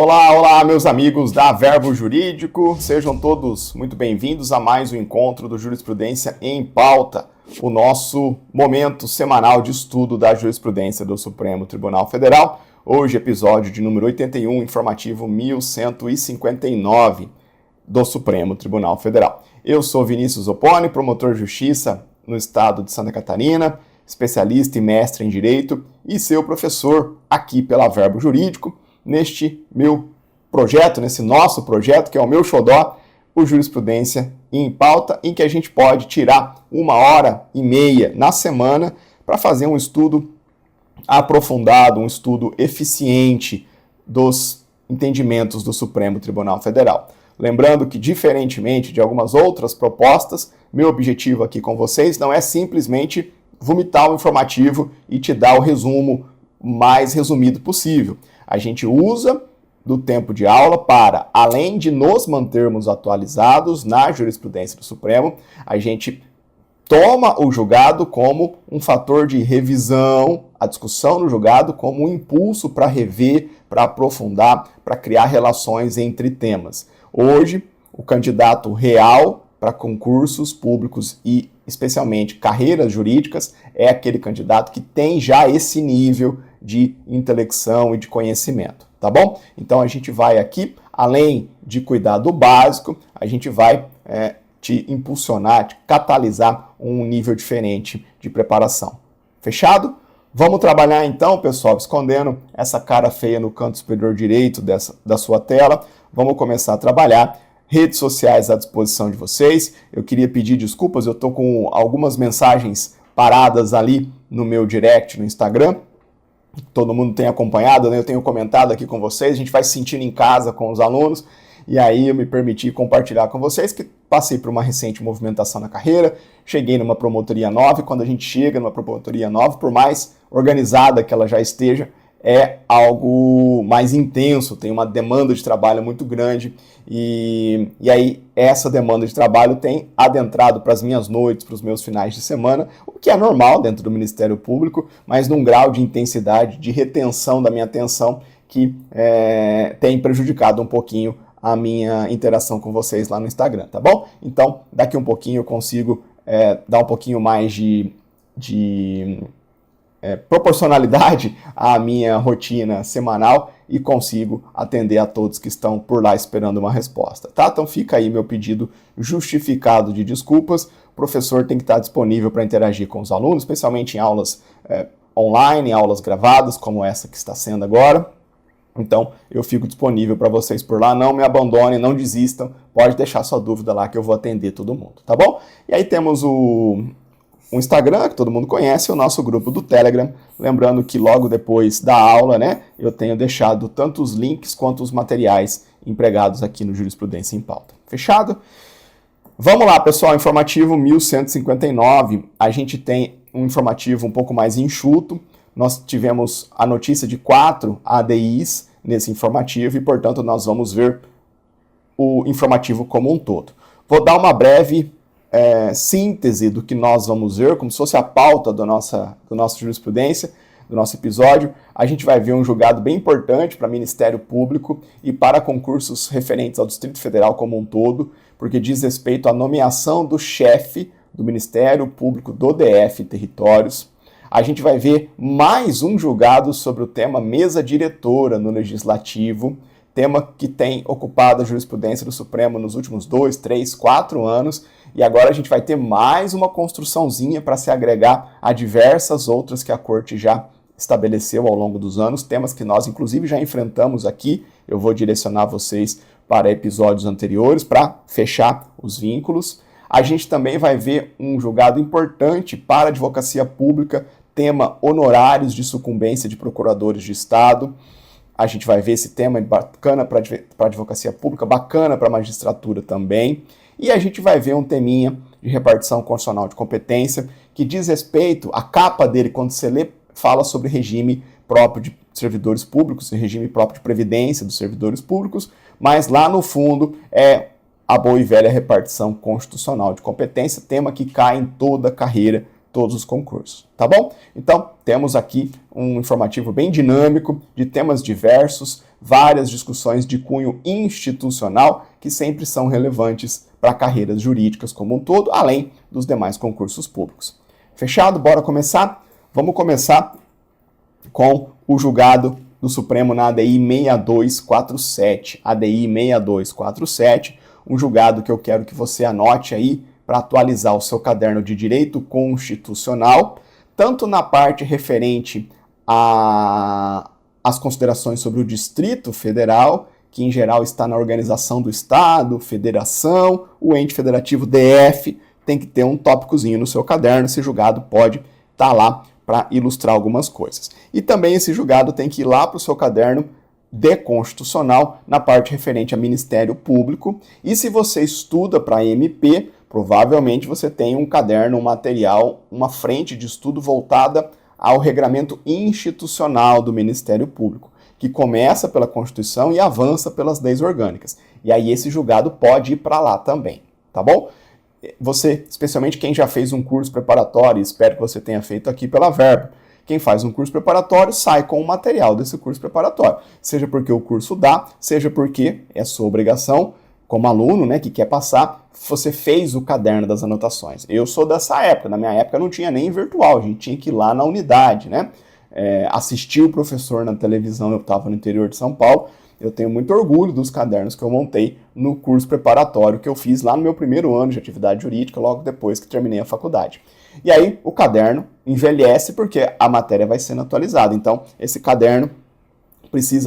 Olá, olá, meus amigos da Verbo Jurídico, sejam todos muito bem-vindos a mais um encontro do Jurisprudência em Pauta, o nosso momento semanal de estudo da jurisprudência do Supremo Tribunal Federal. Hoje, episódio de número 81, informativo 1159 do Supremo Tribunal Federal. Eu sou Vinícius Opponi, promotor de justiça no estado de Santa Catarina, especialista e mestre em Direito e seu professor aqui pela Verbo Jurídico, neste meu projeto, nesse nosso projeto, que é o meu xodó, o Jurisprudência em Pauta, em que a gente pode tirar 1h30 na semana para fazer um estudo aprofundado, um estudo eficiente dos entendimentos do Supremo Tribunal Federal. Lembrando que, diferentemente de algumas outras propostas, meu objetivo aqui com vocês não é simplesmente vomitar o informativo e te dar o resumo mais resumido possível. A gente usa do tempo de aula para, além de nos mantermos atualizados na jurisprudência do Supremo, a gente toma o julgado como um fator de revisão, a discussão no julgado como um impulso para rever, para aprofundar, para criar relações entre temas. Hoje, o candidato real para concursos públicos e, especialmente, carreiras jurídicas é aquele candidato que tem já esse nível de intelecção e de conhecimento, tá bom? Então, a gente vai aqui, além de cuidar do básico, a gente vai te impulsionar, te catalisar um nível diferente de preparação. Fechado? Vamos trabalhar então, pessoal, escondendo essa cara feia no canto superior direito da sua tela. Vamos começar a trabalhar. Redes sociais à disposição de vocês. Eu queria pedir desculpas, eu estou com algumas mensagens paradas ali no meu direct no Instagram. Todo mundo tem acompanhado, né? Eu tenho comentado aqui com vocês, a gente vai se sentindo em casa com os alunos, e aí eu me permiti compartilhar com vocês que passei por uma recente movimentação na carreira, cheguei numa promotoria nova, e quando a gente chega numa promotoria nova, por mais organizada que ela já esteja, é algo mais intenso, tem uma demanda de trabalho muito grande, e aí essa demanda de trabalho tem adentrado para as minhas noites, para os meus finais de semana, o que é normal dentro do Ministério Público, mas num grau de intensidade, de retenção da minha atenção, que tem prejudicado um pouquinho a minha interação com vocês lá no Instagram, tá bom? Então, daqui um pouquinho eu consigo dar um pouquinho mais de proporcionalidade à minha rotina semanal e consigo atender a todos que estão por lá esperando uma resposta, tá? Então fica aí meu pedido justificado de desculpas. O professor tem que estar disponível para interagir com os alunos, especialmente em aulas online, em aulas gravadas, como essa que está sendo agora. Então, eu fico disponível para vocês por lá. Não me abandonem, não desistam. Pode deixar sua dúvida lá que eu vou atender todo mundo, tá bom? E aí temos o Instagram, que todo mundo conhece, o nosso grupo do Telegram. Lembrando que logo depois da aula, né, eu tenho deixado tanto os links quanto os materiais empregados aqui no Jurisprudência em Pauta. Fechado? Vamos lá, pessoal, informativo 1159. A gente tem um informativo um pouco mais enxuto. Nós tivemos a notícia de 4 ADIs nesse informativo e, portanto, nós vamos ver o informativo como um todo. Vou dar uma breve síntese do que nós vamos ver, como se fosse a pauta do nossa jurisprudência, do nosso episódio. A gente vai ver um julgado bem importante para Ministério Público e para concursos referentes ao Distrito Federal como um todo, porque diz respeito à nomeação do chefe do Ministério Público do DF Territórios. A gente vai ver mais um julgado sobre o tema mesa diretora no Legislativo, tema que tem ocupado a jurisprudência do Supremo nos últimos 2, 3, 4 anos, e agora a gente vai ter mais uma construçãozinha para se agregar a diversas outras que a Corte já estabeleceu ao longo dos anos, temas que nós inclusive já enfrentamos aqui. Eu vou direcionar vocês para episódios anteriores para fechar os vínculos. A gente também vai ver um julgado importante para a advocacia pública, tema honorários de sucumbência de procuradores de Estado. A gente vai ver esse tema bacana para a advocacia pública, bacana para a magistratura também. E a gente vai ver um teminha de repartição constitucional de competência, que diz respeito, a capa dele, quando você lê, fala sobre regime próprio de servidores públicos, regime próprio de previdência dos servidores públicos, mas lá no fundo é a boa e velha repartição constitucional de competência, tema que cai em toda a carreira todos os concursos, tá bom? Então, temos aqui um informativo bem dinâmico, de temas diversos, várias discussões de cunho institucional que sempre são relevantes para carreiras jurídicas como um todo, além dos demais concursos públicos. Fechado? Bora começar? Vamos começar com o julgado do Supremo na ADI 6247. ADI 6247, um julgado que eu quero que você anote aí para atualizar o seu caderno de Direito Constitucional, tanto na parte referente às considerações sobre o Distrito Federal, que em geral está na organização do Estado, federação, o ente federativo DF, tem que ter um tópicozinho no seu caderno, esse julgado pode estar lá para ilustrar algumas coisas. E também esse julgado tem que ir lá para o seu caderno de constitucional, na parte referente a Ministério Público, e se você estuda para MP, provavelmente você tem um caderno, um material, uma frente de estudo voltada ao regramento institucional do Ministério Público, que começa pela Constituição e avança pelas leis orgânicas. E aí esse julgado pode ir para lá também, tá bom? Você, especialmente quem já fez um curso preparatório, espero que você tenha feito aqui pela Verbo, quem faz um curso preparatório sai com o material desse curso preparatório, seja porque o curso dá, seja porque é sua obrigação, como aluno, né, que quer passar, você fez o caderno das anotações. Eu sou dessa época, na minha época não tinha nem virtual, a gente tinha que ir lá na unidade, né, assistir o professor na televisão, eu estava no interior de São Paulo, eu tenho muito orgulho dos cadernos que eu montei no curso preparatório que eu fiz lá no meu primeiro ano de atividade jurídica, logo depois que terminei a faculdade. E aí o caderno envelhece porque a matéria vai sendo atualizada. Então, esse caderno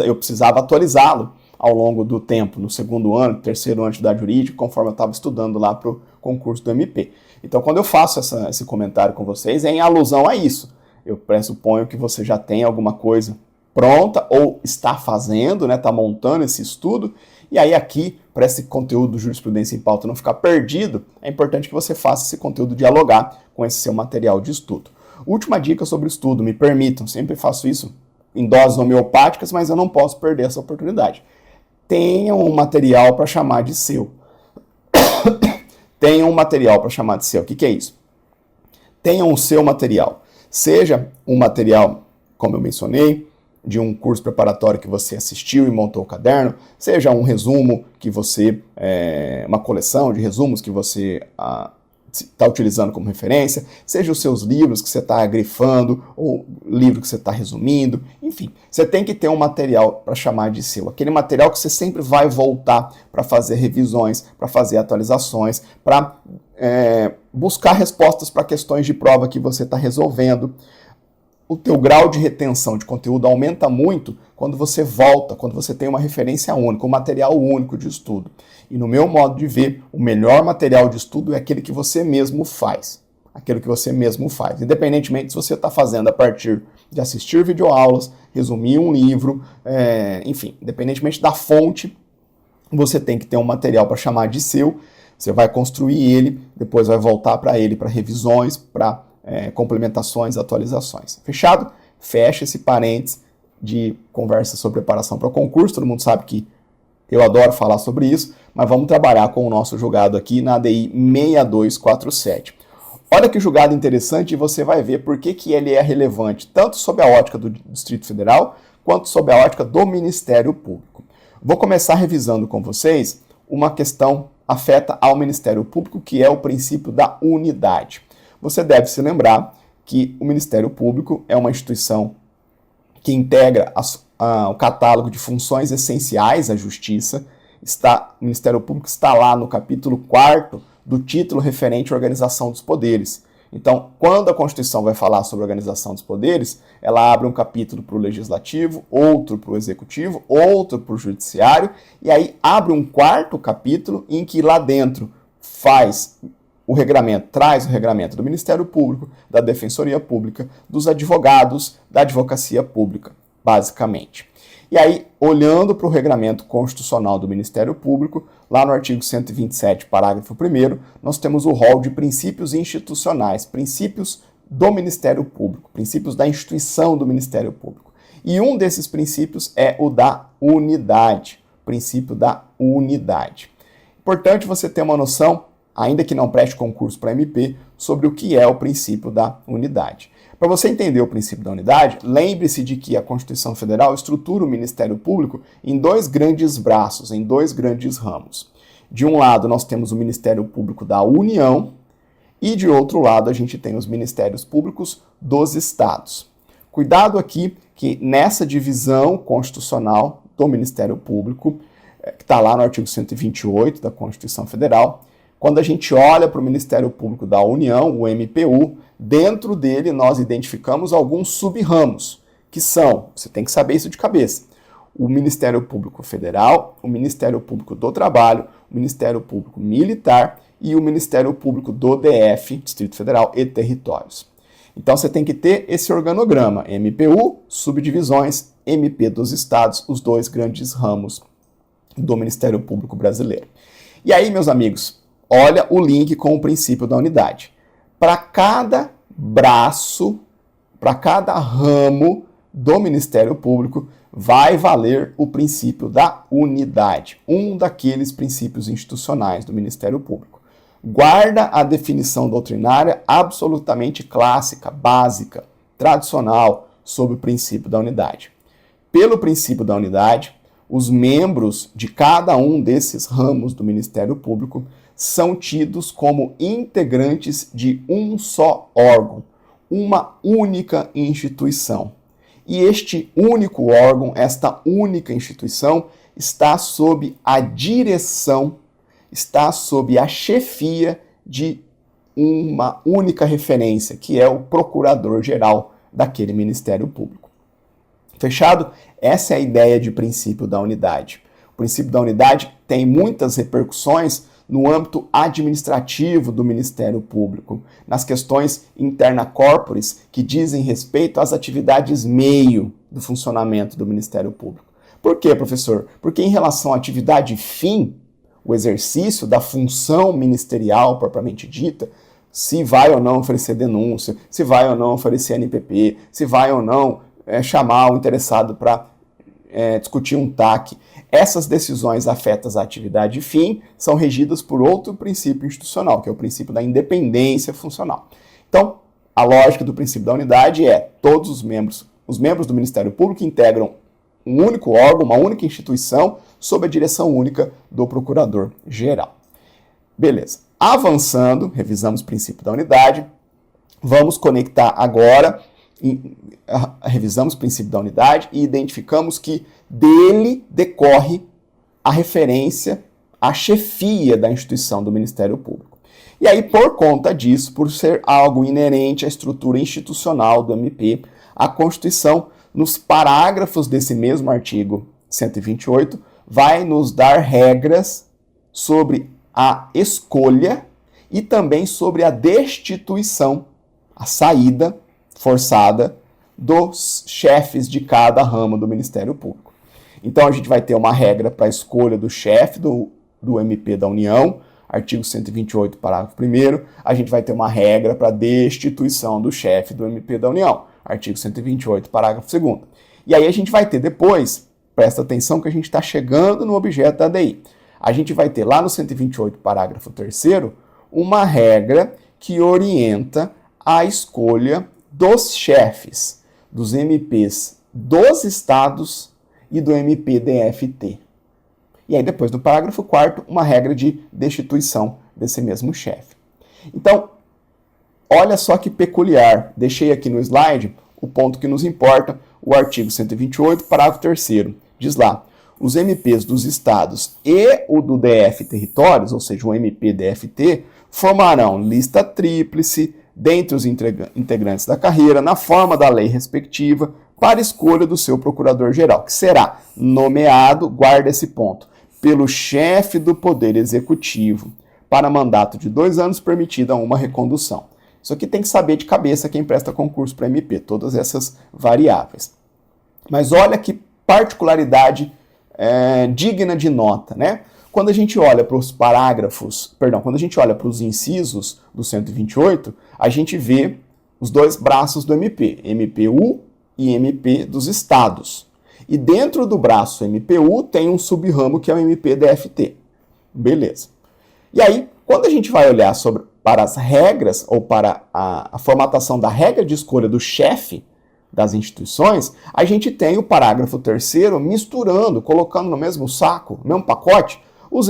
eu precisava atualizá-lo ao longo do tempo, no segundo ano, terceiro ano de atividade jurídica, conforme eu estava estudando lá para o concurso do MP. Então, quando eu faço esse comentário com vocês, é em alusão a isso. Eu pressuponho que você já tem alguma coisa pronta ou está fazendo, né, está montando esse estudo. E aí aqui, para esse conteúdo do Jurisprudência em Pauta não ficar perdido, é importante que você faça esse conteúdo dialogar com esse seu material de estudo. Última dica sobre o estudo, me permitam, sempre faço isso em doses homeopáticas, mas eu não posso perder essa oportunidade. Tenham um material para chamar de seu. Tenham um material para chamar de seu. O que é isso? Tenham o seu material. Seja um material, como eu mencionei, de um curso preparatório que você assistiu e montou o caderno, seja um resumo que você, uma coleção de resumos que você está utilizando como referência, seja os seus livros que você está grifando, ou livro que você está resumindo, enfim, você tem que ter um material para chamar de seu, aquele material que você sempre vai voltar para fazer revisões, para fazer atualizações, para buscar respostas para questões de prova que você está resolvendo. O teu grau de retenção de conteúdo aumenta muito quando você volta, quando você tem uma referência única, um material único de estudo. E no meu modo de ver, o melhor material de estudo é aquele que você mesmo faz. Aquele que você mesmo faz. Independentemente se você está fazendo a partir de assistir videoaulas, resumir um livro, enfim, independentemente da fonte, você tem que ter um material para chamar de seu. Você vai construir ele, depois vai voltar para ele para revisões, para complementações, atualizações. Fechado? Fecha esse parênteses de conversa sobre preparação para o concurso. Todo mundo sabe que eu adoro falar sobre isso, mas vamos trabalhar com o nosso julgado aqui na ADI 6247. Olha que julgado interessante e você vai ver por que ele é relevante, tanto sob a ótica do Distrito Federal, quanto sob a ótica do Ministério Público. Vou começar revisando com vocês uma questão afeta ao Ministério Público, que é o princípio da unidade. Você deve se lembrar que o Ministério Público é uma instituição que integra o catálogo de funções essenciais à Justiça. O Ministério Público está lá no capítulo 4º do título referente à organização dos poderes. Então, quando a Constituição vai falar sobre a organização dos poderes, ela abre um capítulo para o Legislativo, outro para o Executivo, outro para o Judiciário, e aí abre um 4º capítulo em que lá dentro traz o regramento do Ministério Público, da Defensoria Pública, dos advogados, da Advocacia Pública, basicamente. E aí, olhando para o regramento constitucional do Ministério Público, lá no artigo 127, parágrafo 1º, nós temos o rol de princípios institucionais, princípios do Ministério Público, princípios da instituição do Ministério Público. E um desses princípios é o da unidade, princípio da unidade. Importante você ter uma noção ainda que não preste concurso para MP, sobre o que é o princípio da unidade. Para você entender o princípio da unidade, lembre-se de que a Constituição Federal estrutura o Ministério Público em dois grandes braços, em dois grandes ramos. De um lado, nós temos o Ministério Público da União e, de outro lado, a gente tem os Ministérios Públicos dos Estados. Cuidado aqui que nessa divisão constitucional do Ministério Público, que está lá no artigo 128 da Constituição Federal, quando a gente olha para o Ministério Público da União, o MPU, dentro dele nós identificamos alguns sub-ramos, que são, você tem que saber isso de cabeça, o Ministério Público Federal, o Ministério Público do Trabalho, o Ministério Público Militar e o Ministério Público do DF, Distrito Federal e Territórios. Então você tem que ter esse organograma, MPU, subdivisões, MP dos Estados, os dois grandes ramos do Ministério Público brasileiro. E aí, meus amigos, olha o link com o princípio da unidade. Para cada braço, para cada ramo do Ministério Público, vai valer o princípio da unidade, um daqueles princípios institucionais do Ministério Público. Guarda a definição doutrinária absolutamente clássica, básica, tradicional sobre o princípio da unidade. Pelo princípio da unidade, os membros de cada um desses ramos do Ministério Público são tidos como integrantes de um só órgão, uma única instituição. E este único órgão, esta única instituição, está sob a direção, está sob a chefia de uma única referência, que é o procurador-geral daquele Ministério Público. Fechado? Essa é a ideia de princípio da unidade. O princípio da unidade tem muitas repercussões no âmbito administrativo do Ministério Público, nas questões interna corporis que dizem respeito às atividades meio do funcionamento do Ministério Público. Por quê, professor? Porque em relação à atividade fim, o exercício da função ministerial propriamente dita, se vai ou não oferecer denúncia, se vai ou não oferecer NPP, se vai ou não chamar o interessado para discutir um TAC. Essas decisões afetas à atividade fim são regidas por outro princípio institucional, que é o princípio da independência funcional. Então, a lógica do princípio da unidade é todos os membros do Ministério Público integram um único órgão, uma única instituição, sob a direção única do Procurador-Geral. Beleza. Avançando, revisamos o princípio da unidade, vamos conectar agora, revisamos o princípio da unidade e identificamos que dele decorre a referência à chefia da instituição do Ministério Público. E aí, por conta disso, por ser algo inerente à estrutura institucional do MP, a Constituição, nos parágrafos desse mesmo artigo 128, vai nos dar regras sobre a escolha e também sobre a destituição, a saída forçada dos chefes de cada ramo do Ministério Público. Então a gente vai ter uma regra para a escolha do chefe do MP da União, artigo 128, parágrafo 1º. A gente vai ter uma regra para a destituição do chefe do MP da União, artigo 128, parágrafo 2º. E aí a gente vai ter depois, presta atenção que a gente está chegando no objeto da ADI, a gente vai ter lá no 128, parágrafo 3º, uma regra que orienta a escolha dos chefes dos MPs dos estados e do MP-DF-T. E aí depois no parágrafo 4º, uma regra de destituição desse mesmo chefe. Então, olha só que peculiar, deixei aqui no slide o ponto que nos importa, o artigo 128, parágrafo 3º, diz lá, os MPs dos estados e o do DF Territórios, ou seja, o MP-DF-T, formarão lista tríplice dentre os integrantes da carreira, na forma da lei respectiva, para escolha do seu procurador-geral, que será nomeado, guarda esse ponto, pelo chefe do Poder Executivo, para mandato de 2 anos, permitida uma recondução. Isso aqui tem que saber de cabeça quem presta concurso para MP, todas essas variáveis. Mas olha que particularidade digna de nota, né? Quando a gente olha para os quando a gente olha para os incisos do 128, a gente vê os dois braços do MP, MPU e MP dos estados. E dentro do braço MPU tem um sub-ramo que é o MP-DF-T. Beleza. E aí, Quando a gente vai olhar para as regras ou para a formatação da regra de escolha do chefe das instituições, a gente tem o parágrafo 3º misturando, colocando no mesmo saco, no mesmo pacote, o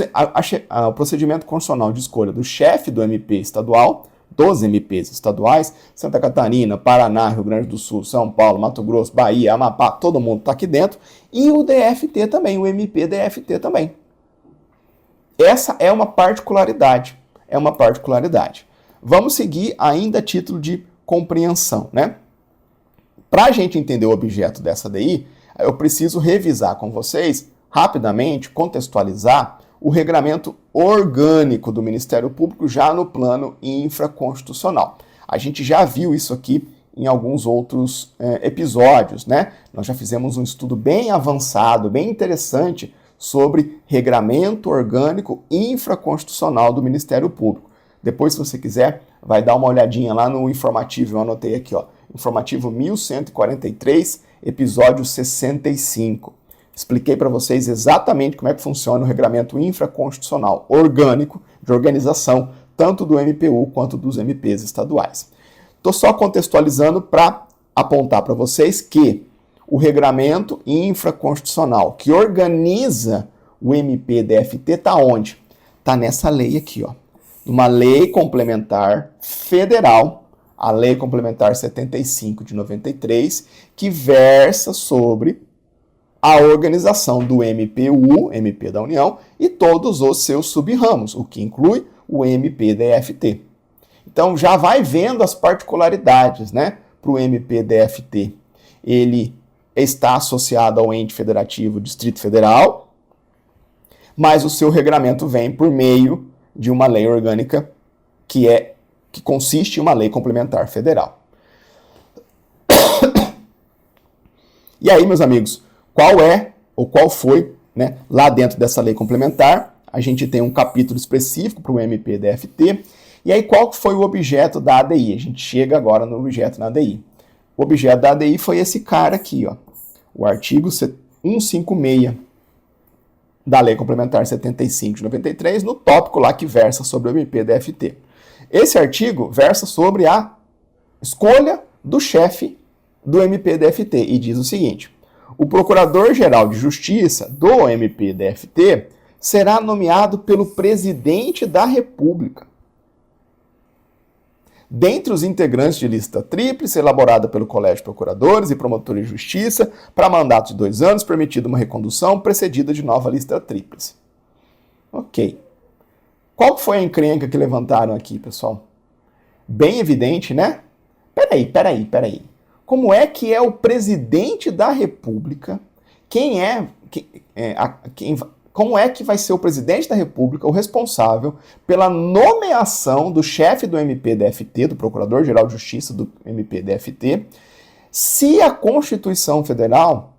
procedimento constitucional de escolha do chefe do MP estadual, dos MPs estaduais, Santa Catarina, Paraná, Rio Grande do Sul, São Paulo, Mato Grosso, Bahia, Amapá, todo mundo está aqui dentro, e o DFT também, o MP DFT também. Essa é uma particularidade, Vamos seguir ainda a título de compreensão, né? Para a gente entender o objeto dessa DI, eu preciso revisar com vocês, rapidamente, contextualizar o regramento orgânico do Ministério Público já no plano infraconstitucional. A gente já viu isso aqui em alguns outros episódios, né? Nós já fizemos um estudo bem avançado, bem interessante, sobre regramento orgânico infraconstitucional do Ministério Público. Depois, se você quiser, vai dar uma olhadinha lá no informativo, eu anotei aqui, ó, informativo 1143, episódio 65. Expliquei para vocês exatamente como é que funciona o regramento infraconstitucional orgânico de organização, tanto do MPU quanto dos MPs estaduais. Estou só contextualizando para apontar para vocês que o regramento infraconstitucional que organiza o MP-DFT está onde? Está nessa lei aqui, ó. Uma lei complementar federal, a Lei Complementar 75 de 93, que versa sobre a organização do MPU, MP da União, e todos os seus sub-ramos, o que inclui o MP-DFT. Então já vai vendo as particularidades, né, para o MP-DFT. Ele está associado ao ente federativo Distrito Federal, mas o seu regramento vem por meio de uma lei orgânica que consiste em uma lei complementar federal. E aí, meus amigos, qual foi, né, lá dentro dessa lei complementar, a gente tem um capítulo específico para o MP-DFT, e aí qual foi o objeto da ADI? A gente chega agora no objeto da ADI. O objeto da ADI foi esse cara aqui, ó, o artigo 156 da Lei Complementar 75 de 93, no tópico lá que versa sobre o MP-DFT. Esse artigo versa sobre a escolha do chefe do MP-DFT e diz o seguinte: o Procurador-Geral de Justiça do MP-DFT será nomeado pelo Presidente da República. Dentre os integrantes de lista tríplice elaborada pelo Colégio de Procuradores e Promotores de Justiça para mandato de 2 anos, permitida uma recondução precedida de nova lista tríplice. Ok. Qual foi a encrenca que levantaram aqui, pessoal? Bem evidente, né? Peraí. Como é que é o Presidente da República? Como é que vai ser o Presidente da República o responsável pela nomeação do chefe do MP-DFT, do Procurador-Geral de Justiça do MP-DFT, se a Constituição Federal,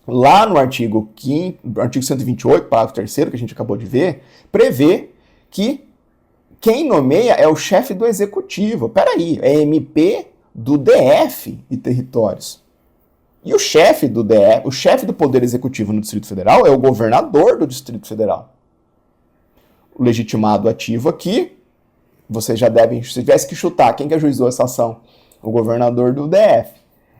lá no artigo 128, parágrafo 3º, que a gente acabou de ver, prevê que quem nomeia é o chefe do Executivo. Peraí, é MP do DF e territórios. E o chefe do DF, o chefe do Poder Executivo no Distrito Federal é o governador do Distrito Federal. O legitimado ativo aqui, vocês já devem, se tivesse que chutar, quem que ajuizou essa ação? O governador do DF.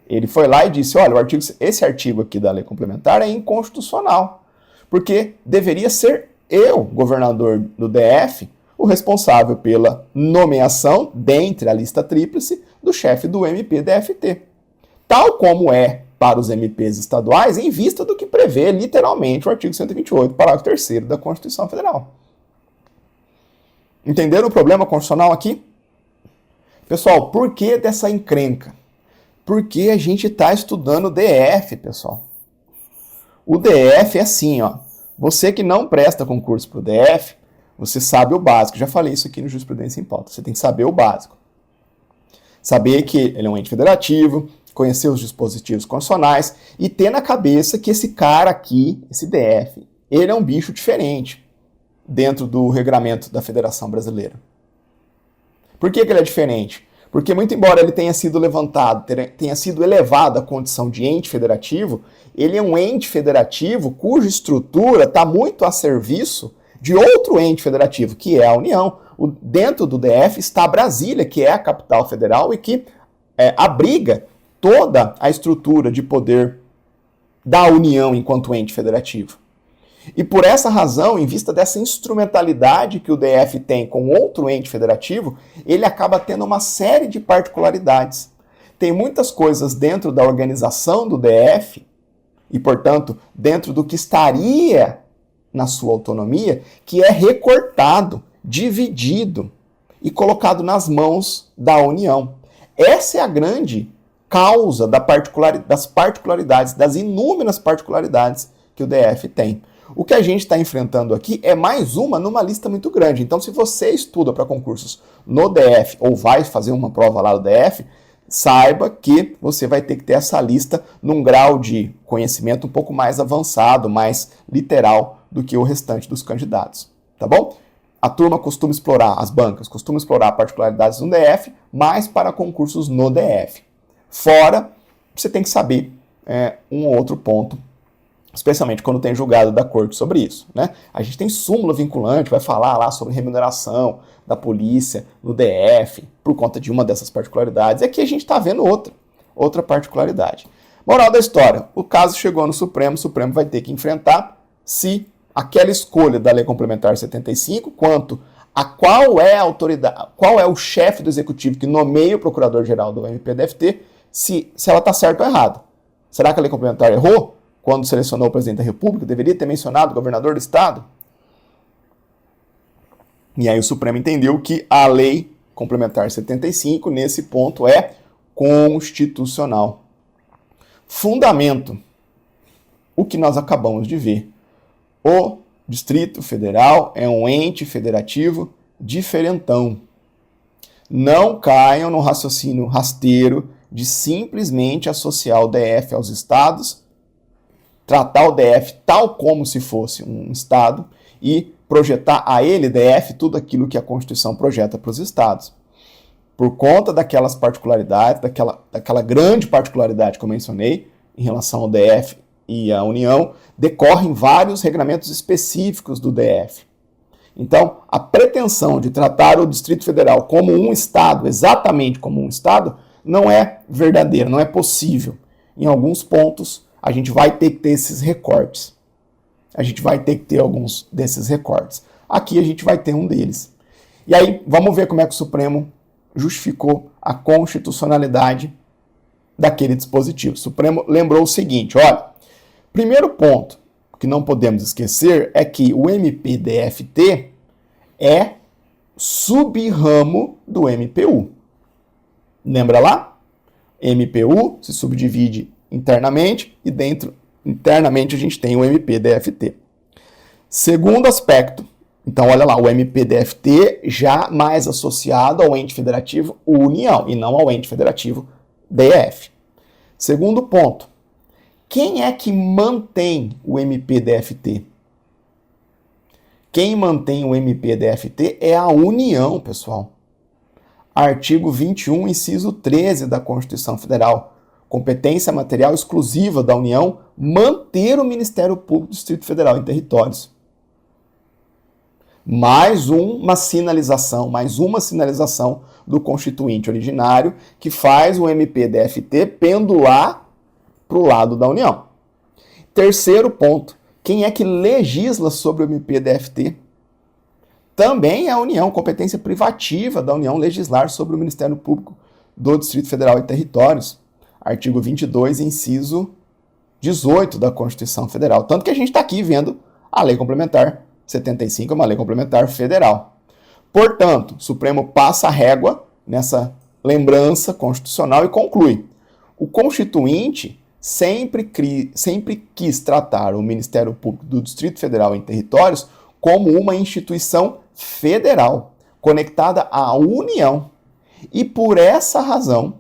Ele foi lá e disse, olha, esse artigo aqui da lei complementar é inconstitucional, porque deveria ser eu, governador do DF, o responsável pela nomeação, dentre a lista tríplice, do chefe do MP-DFT. Tal como é para os MPs estaduais, em vista do que prevê literalmente o artigo 128, parágrafo 3º da Constituição Federal. Entenderam o problema constitucional aqui? Pessoal, por que dessa encrenca? Porque a gente está estudando o DF, pessoal. O DF é assim, ó. Você que não presta concurso para o DF, você sabe o básico. Já falei isso aqui no Jurisprudência em Pauta. Você tem que saber o básico. Saber que ele é um ente federativo, conhecer os dispositivos constitucionais e ter na cabeça que esse cara aqui, esse DF, ele é um bicho diferente dentro do regramento da Federação Brasileira. Por que ele é diferente? Porque, muito embora ele tenha sido tenha sido elevado à condição de ente federativo, ele é um ente federativo cuja estrutura está muito a serviço de outro ente federativo, que é a União. Dentro do DF está Brasília, que é a capital federal e que abriga toda a estrutura de poder da União enquanto ente federativo. E por essa razão, em vista dessa instrumentalidade que o DF tem com outro ente federativo, ele acaba tendo uma série de particularidades. Tem muitas coisas dentro da organização do DF, e, portanto, dentro do que estaria na sua autonomia, que é recortado, dividido e colocado nas mãos da União. Essa é a grande causa das particularidades, das inúmeras particularidades que o DF tem. O que a gente está enfrentando aqui é mais uma numa lista muito grande. Então, se você estuda para concursos no DF ou vai fazer uma prova lá do DF, saiba que você vai ter que ter essa lista num grau de conhecimento um pouco mais avançado, mais literal do que o restante dos candidatos, tá bom? A turma costuma explorar, as bancas costumam explorar particularidades no DF, mas para concursos no DF. Fora, você tem que saber um outro ponto, especialmente quando tem julgado da corte sobre isso, né? A gente tem súmula vinculante, vai falar lá sobre remuneração da polícia no DF, por conta de uma dessas particularidades. Aqui a gente está vendo outra particularidade. Moral da história, o caso chegou no Supremo, o Supremo vai ter que enfrentar se aquela escolha da Lei Complementar 75, quanto a qual é a autoridade, qual é o chefe do executivo que nomeia o procurador-geral do MPDFT, se ela está certa ou errada. Será que a Lei Complementar errou quando selecionou o presidente da República? Deveria ter mencionado o governador do estado? E aí o Supremo entendeu que a Lei Complementar 75, nesse ponto, é constitucional. Fundamento, o que nós acabamos de ver. O Distrito Federal é um ente federativo diferentão. Não caiam no raciocínio rasteiro de simplesmente associar o DF aos estados, tratar o DF tal como se fosse um estado e projetar a ele, DF, tudo aquilo que a Constituição projeta para os estados. Por conta daquelas particularidades, daquela grande particularidade que eu mencionei em relação ao DF e à União, decorrem vários regramentos específicos do DF. Então, a pretensão de tratar o Distrito Federal como um estado, exatamente como um estado, não é verdadeira, não é possível. Em alguns pontos, a gente vai ter que ter esses recortes. A gente vai ter que ter alguns desses recortes. Aqui a gente vai ter um deles. E aí, vamos ver como é que o Supremo justificou a constitucionalidade daquele dispositivo. O Supremo lembrou o seguinte, olha, primeiro ponto que não podemos esquecer é que o MPDFT é subramo do MPU. Lembra lá? MPU se subdivide internamente e internamente a gente tem o MPDFT. Segundo aspecto, então olha lá, o MPDFT já mais associado ao ente federativo União e não ao ente federativo DF. Segundo ponto, quem é que mantém o MPDFT? Quem mantém o MPDFT é a União, pessoal. Artigo 21, inciso 13 da Constituição Federal. Competência material exclusiva da União manter o Ministério Público do Distrito Federal em territórios. Mais uma sinalização do Constituinte originário que faz o MPDFT pendular para o lado da União. Terceiro ponto, quem é que legisla sobre o MPDFT? Também é a União, competência privativa da União legislar sobre o Ministério Público do Distrito Federal e territórios. Artigo 22, inciso 18 da Constituição Federal. Tanto que a gente está aqui vendo a Lei Complementar 75, uma lei complementar federal. Portanto, o Supremo passa a régua nessa lembrança constitucional e conclui. O Constituinte sempre quis tratar o Ministério Público do Distrito Federal em territórios como uma instituição federal, conectada à União. E por essa razão,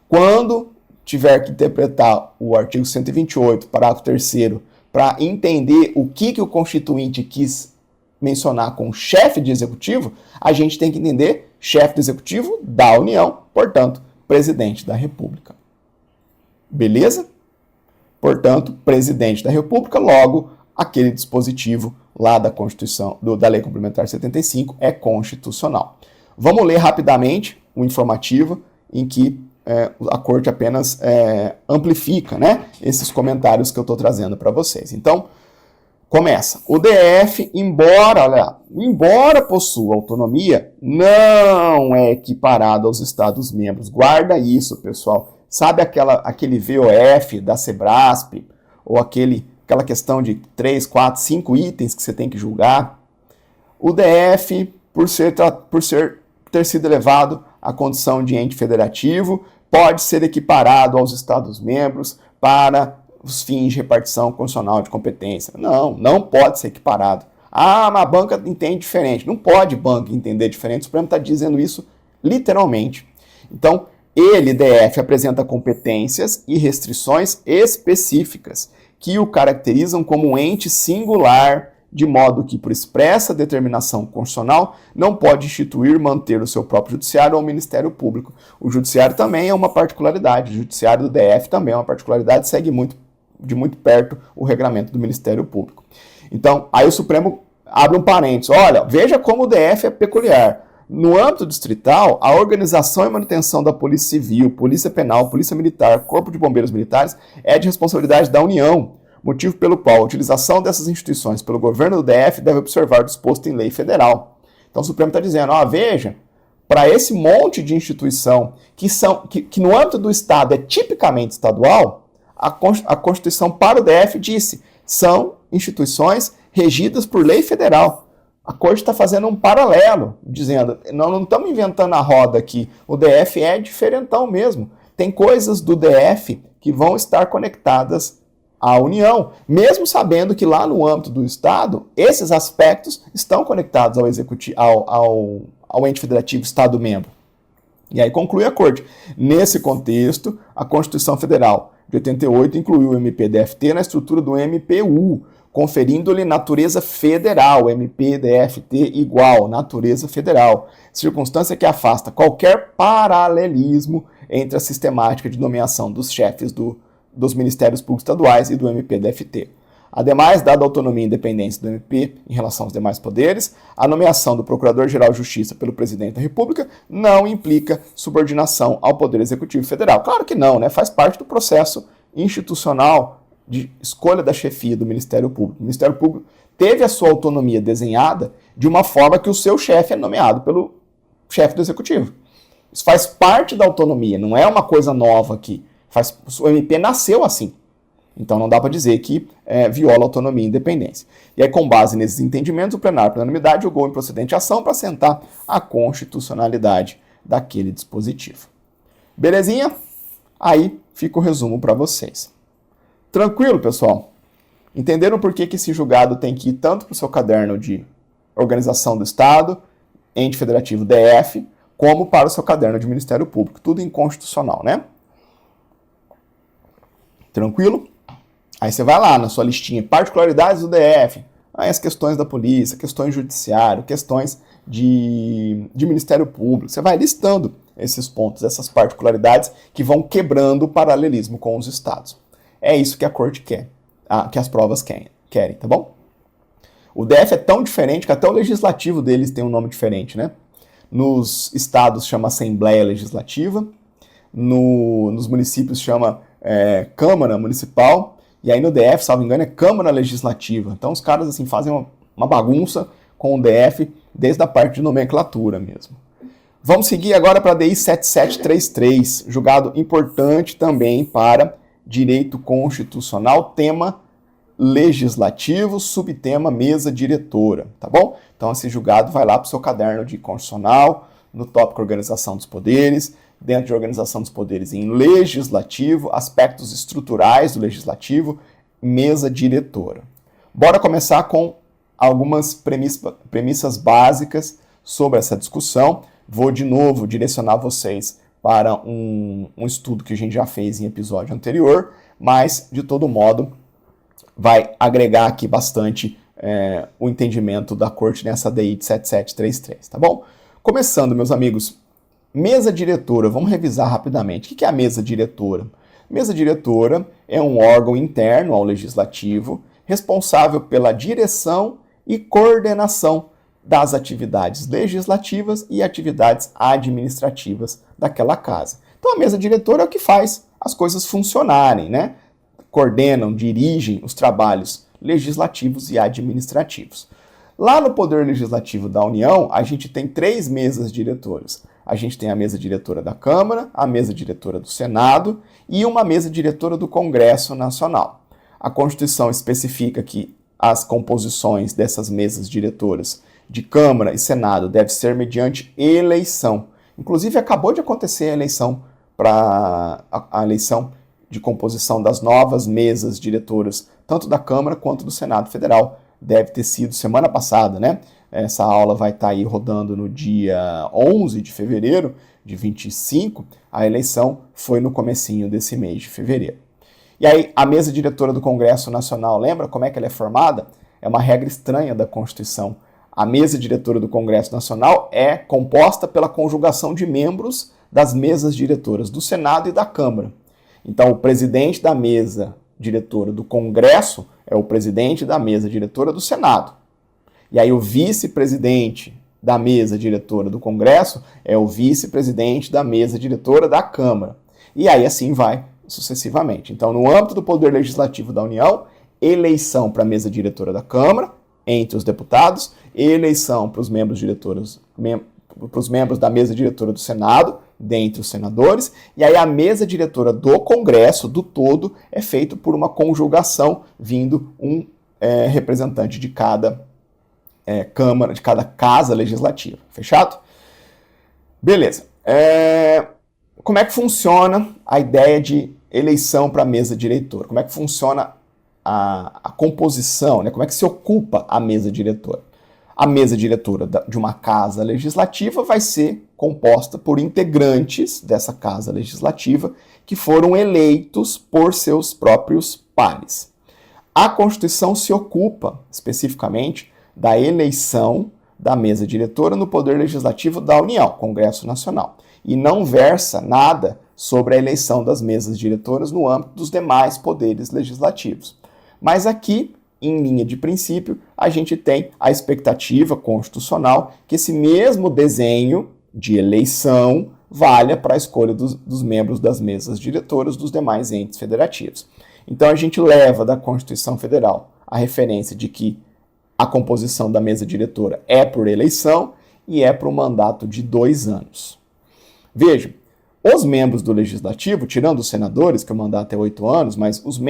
quando tiver que interpretar o artigo 128, parágrafo 3º, para entender o que o Constituinte quis mencionar com chefe de executivo, a gente tem que entender chefe do executivo da União, portanto, presidente da República. Beleza? Portanto, presidente da República, logo, aquele dispositivo lá da Constituição, da Lei Complementar 75, é constitucional. Vamos ler rapidamente o informativo em que a Corte apenas amplifica, né, esses comentários que eu estou trazendo para vocês. Então, começa. O DF, embora possua autonomia, não é equiparado aos Estados-membros. Guarda isso, pessoal. Sabe aquele VOF da Sebrasp, ou aquela questão de 3, 4, 5 itens que você tem que julgar? O DF, por ter sido elevado à condição de ente federativo, pode ser equiparado aos Estados-membros para os fins de repartição constitucional de competência. Não pode ser equiparado. Mas a banca entende diferente. Não pode banca entender diferente. O Supremo está dizendo isso literalmente. Então, ele, DF, apresenta competências e restrições específicas que o caracterizam como um ente singular, de modo que, por expressa determinação constitucional, não pode instituir, manter o seu próprio judiciário ou o Ministério Público. O judiciário também é uma particularidade, o judiciário do DF também é uma particularidade, segue de muito perto o regramento do Ministério Público. Então, aí o Supremo abre um parênteses. Olha, veja como o DF é peculiar. No âmbito distrital, a organização e manutenção da Polícia Civil, Polícia Penal, Polícia Militar, Corpo de Bombeiros Militares é de responsabilidade da União, motivo pelo qual a utilização dessas instituições pelo governo do DF deve observar o disposto em lei federal. Então o Supremo está dizendo, veja, para esse monte de instituição que no âmbito do Estado é tipicamente estadual, a Constituição para o DF disse, são instituições regidas por lei federal. A Corte está fazendo um paralelo, dizendo, nós não estamos inventando a roda aqui, o DF é diferentão mesmo. Tem coisas do DF que vão estar conectadas à União, mesmo sabendo que lá no âmbito do Estado, esses aspectos estão conectados ao executivo, ao ente federativo Estado-membro. E aí conclui a Corte. Nesse contexto, a Constituição Federal de 88 incluiu o MP-DFT na estrutura do MPU, conferindo-lhe natureza federal, MP-DFT igual, natureza federal, circunstância que afasta qualquer paralelismo entre a sistemática de nomeação dos chefes dos Ministérios Públicos Estaduais e do MP-DFT. Ademais, dada a autonomia e independência do MP em relação aos demais poderes, a nomeação do Procurador-Geral de Justiça pelo Presidente da República não implica subordinação ao Poder Executivo Federal. Claro que não, né? Faz parte do processo institucional de escolha da chefia do Ministério Público. O Ministério Público teve a sua autonomia desenhada de uma forma que o seu chefe é nomeado pelo chefe do Executivo. Isso faz parte da autonomia, não é uma coisa nova aqui. O MP nasceu assim. Então não dá para dizer que viola a autonomia e independência. E aí, com base nesses entendimentos, o plenário, por unanimidade, julgou improcedente a ação para assentar a constitucionalidade daquele dispositivo. Belezinha? Aí fica o resumo para vocês. Tranquilo, pessoal? Entenderam por que esse julgado tem que ir tanto para o seu caderno de organização do Estado, ente federativo DF, como para o seu caderno de Ministério Público. Tudo inconstitucional, né? Tranquilo? Aí você vai lá na sua listinha, particularidades do DF, aí as questões da polícia, questões de judiciário, questões de Ministério Público. Você vai listando esses pontos, essas particularidades que vão quebrando o paralelismo com os estados. É isso que a Corte quer, que as provas querem, tá bom? O DF é tão diferente que até o legislativo deles tem um nome diferente, né? Nos estados chama Assembleia Legislativa, nos municípios chama Câmara Municipal, e aí no DF, salvo engano, é Câmara Legislativa. Então os caras assim fazem uma bagunça com o DF desde a parte de nomenclatura mesmo. Vamos seguir agora para a DI 7733, julgado importante também para direito constitucional, tema legislativo, subtema mesa diretora, tá bom? Então esse julgado vai lá para o seu caderno de constitucional, no tópico organização dos poderes, dentro de organização dos poderes em legislativo, aspectos estruturais do legislativo, mesa diretora. Bora começar com algumas premissas básicas sobre essa discussão. Vou de novo direcionar vocês para um estudo que a gente já fez em episódio anterior, mas de todo modo vai agregar aqui bastante o entendimento da Corte nessa DI de 7733, tá bom? Começando, meus amigos, mesa diretora, vamos revisar rapidamente. O que é a mesa diretora? Mesa diretora é um órgão interno ao legislativo responsável pela direção e coordenação das atividades legislativas e atividades administrativas daquela casa. Então a mesa diretora é o que faz as coisas funcionarem, né? Coordenam, dirigem os trabalhos legislativos e administrativos. Lá no Poder Legislativo da União, a gente tem 3 mesas diretoras. A gente tem a mesa diretora da Câmara, a mesa diretora do Senado e uma mesa diretora do Congresso Nacional. A Constituição especifica que as composições dessas mesas diretoras de Câmara e Senado devem ser mediante eleição. Inclusive, acabou de acontecer a eleição a eleição de composição das novas mesas diretoras, tanto da Câmara quanto do Senado Federal. Deve ter sido semana passada, né? Essa aula vai estar aí rodando no dia 11 de fevereiro de 25. A eleição foi no comecinho desse mês de fevereiro. E aí, a mesa diretora do Congresso Nacional, lembra como é que ela é formada? É uma regra estranha da Constituição. A mesa diretora do Congresso Nacional é composta pela conjugação de membros das mesas diretoras do Senado e da Câmara. Então, o presidente da mesa diretora do Congresso é o presidente da mesa diretora do Senado. E aí, o vice-presidente da mesa diretora do Congresso é o vice-presidente da mesa diretora da Câmara. E aí, assim vai sucessivamente. Então, no âmbito do Poder Legislativo da União, eleição para a mesa diretora da Câmara, entre os deputados, eleição para os membros da mesa diretora do Senado, dentre os senadores, e aí a mesa diretora do Congresso, do todo, é feito por uma conjugação, vindo um representante de cada Câmara, de cada casa legislativa. Fechado? Beleza. Como é que funciona a ideia de eleição para a mesa diretora? Como é que funciona a composição, né? Como é que se ocupa a mesa diretora? A mesa diretora de uma casa legislativa vai ser composta por integrantes dessa casa legislativa que foram eleitos por seus próprios pares. A Constituição se ocupa especificamente da eleição da mesa diretora no Poder Legislativo da União, Congresso Nacional, e não versa nada sobre a eleição das mesas diretoras no âmbito dos demais poderes legislativos. Mas aqui, em linha de princípio, a gente tem a expectativa constitucional que esse mesmo desenho de eleição valha para a escolha dos membros das mesas diretoras dos demais entes federativos. Então a gente leva da Constituição Federal a referência de que a composição da mesa diretora é por eleição e é para um mandato de 2 anos. Veja, os membros do Legislativo, tirando os senadores, que o mandato é 8 anos, mas os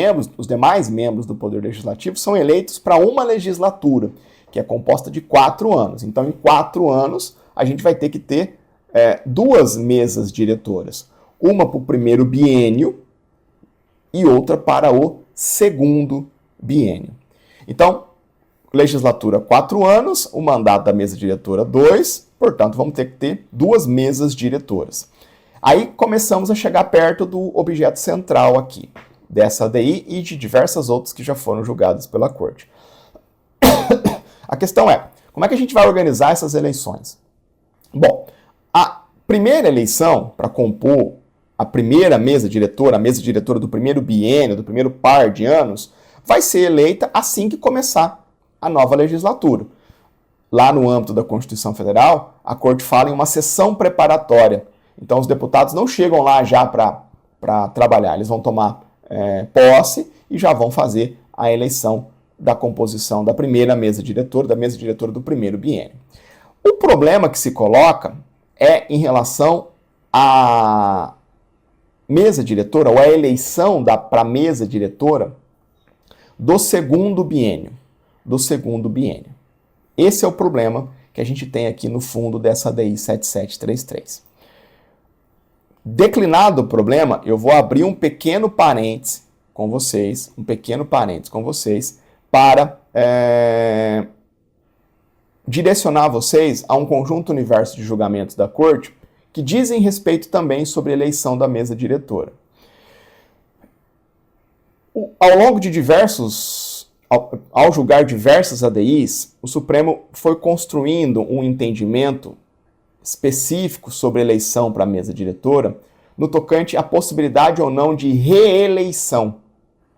demais membros do Poder Legislativo são eleitos para uma legislatura, que é composta de 4 anos. Então, em 4 anos, a gente vai ter que ter 2 mesas diretoras. Uma para o primeiro biênio e outra para o segundo biênio. Então, legislatura 4 anos, o mandato da mesa diretora 2, portanto, vamos ter que ter 2 mesas diretoras. Aí começamos a chegar perto do objeto central aqui, dessa ADI e de diversas outras que já foram julgadas pela Corte. A questão é, como é que a gente vai organizar essas eleições? Bom, a primeira eleição para compor a primeira mesa diretora, a mesa diretora do primeiro biênio, do primeiro par de anos, vai ser eleita assim que começar a nova legislatura. Lá no âmbito da Constituição Federal, a Corte fala em uma sessão preparatória. Então, os deputados não chegam lá já para trabalhar, eles vão tomar posse e já vão fazer a eleição da composição da primeira mesa diretora, da mesa diretora do primeiro biênio. O problema que se coloca é em relação à mesa diretora, ou à eleição para a mesa diretora do segundo biênio. Esse é o problema que a gente tem aqui no fundo dessa ADI 7733. Declinado o problema, eu vou abrir um pequeno parênteses com vocês, para direcionar vocês a um conjunto universo de julgamentos da Corte que dizem respeito também sobre a eleição da mesa diretora. Ao longo de ao julgar diversas ADIs, o Supremo foi construindo um entendimento específico sobre eleição para a mesa diretora, no tocante à possibilidade ou não de reeleição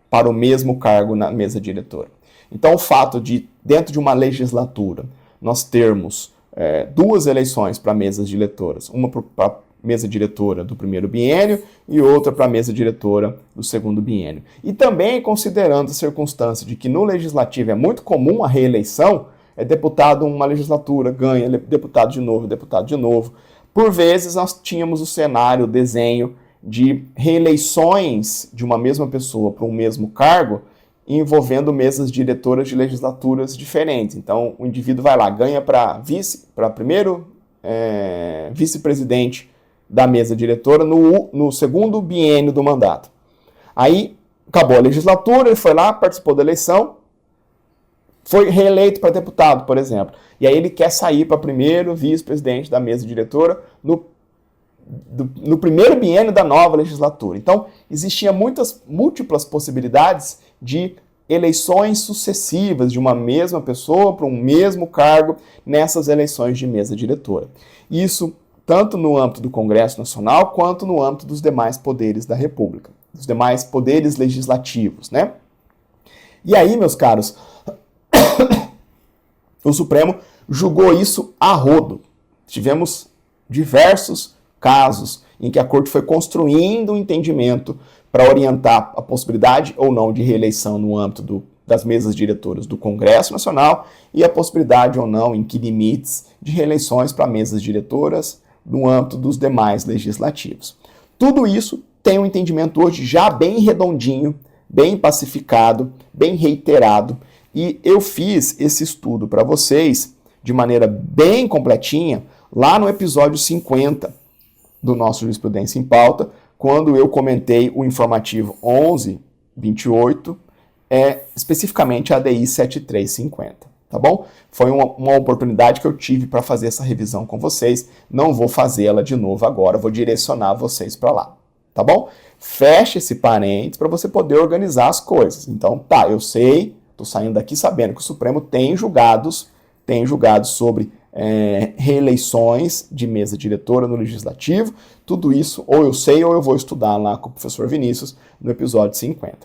para o mesmo cargo na mesa diretora. Então, o fato de dentro de uma legislatura, nós termos duas eleições para mesas diretoras, uma para a mesa diretora do primeiro biênio e outra para a mesa diretora do segundo biênio. E também considerando a circunstância de que no legislativo é muito comum a reeleição, deputado uma legislatura, ganha deputado de novo. Por vezes nós tínhamos o cenário, o desenho de reeleições de uma mesma pessoa para um mesmo cargo, envolvendo mesas diretoras de legislaturas diferentes. Então, o indivíduo vai lá, ganha para primeiro vice-presidente da mesa diretora no segundo biênio do mandato. Aí, acabou a legislatura, ele foi lá, participou da eleição, foi reeleito para deputado, por exemplo. E aí ele quer sair para primeiro vice-presidente da mesa diretora no primeiro biênio da nova legislatura. Então, existiam múltiplas possibilidades de eleições sucessivas de uma mesma pessoa para um mesmo cargo nessas eleições de mesa diretora. Isso tanto no âmbito do Congresso Nacional quanto no âmbito dos demais poderes da República, dos demais poderes legislativos, né? E aí, meus caros, o Supremo julgou isso a rodo. Tivemos diversos casos em que a Corte foi construindo um entendimento para orientar a possibilidade ou não de reeleição no âmbito das mesas diretoras do Congresso Nacional e a possibilidade ou não, em que limites, de reeleições para mesas diretoras no âmbito dos demais legislativos. Tudo isso tem um entendimento hoje já bem redondinho, bem pacificado, bem reiterado, e eu fiz esse estudo para vocês de maneira bem completinha lá no episódio 50 do nosso Jurisprudência em Pauta, quando eu comentei o informativo 1128, especificamente a ADI 7350, tá bom? Foi uma oportunidade que eu tive para fazer essa revisão com vocês, não vou fazê-la de novo agora, vou direcionar vocês para lá, tá bom? Feche esse parênteses para você poder organizar as coisas. Então, tá, eu sei, estou saindo daqui sabendo que o Supremo tem julgados sobre reeleições de mesa diretora no Legislativo. Tudo isso ou eu sei ou eu vou estudar lá com o professor Vinícius no episódio 50.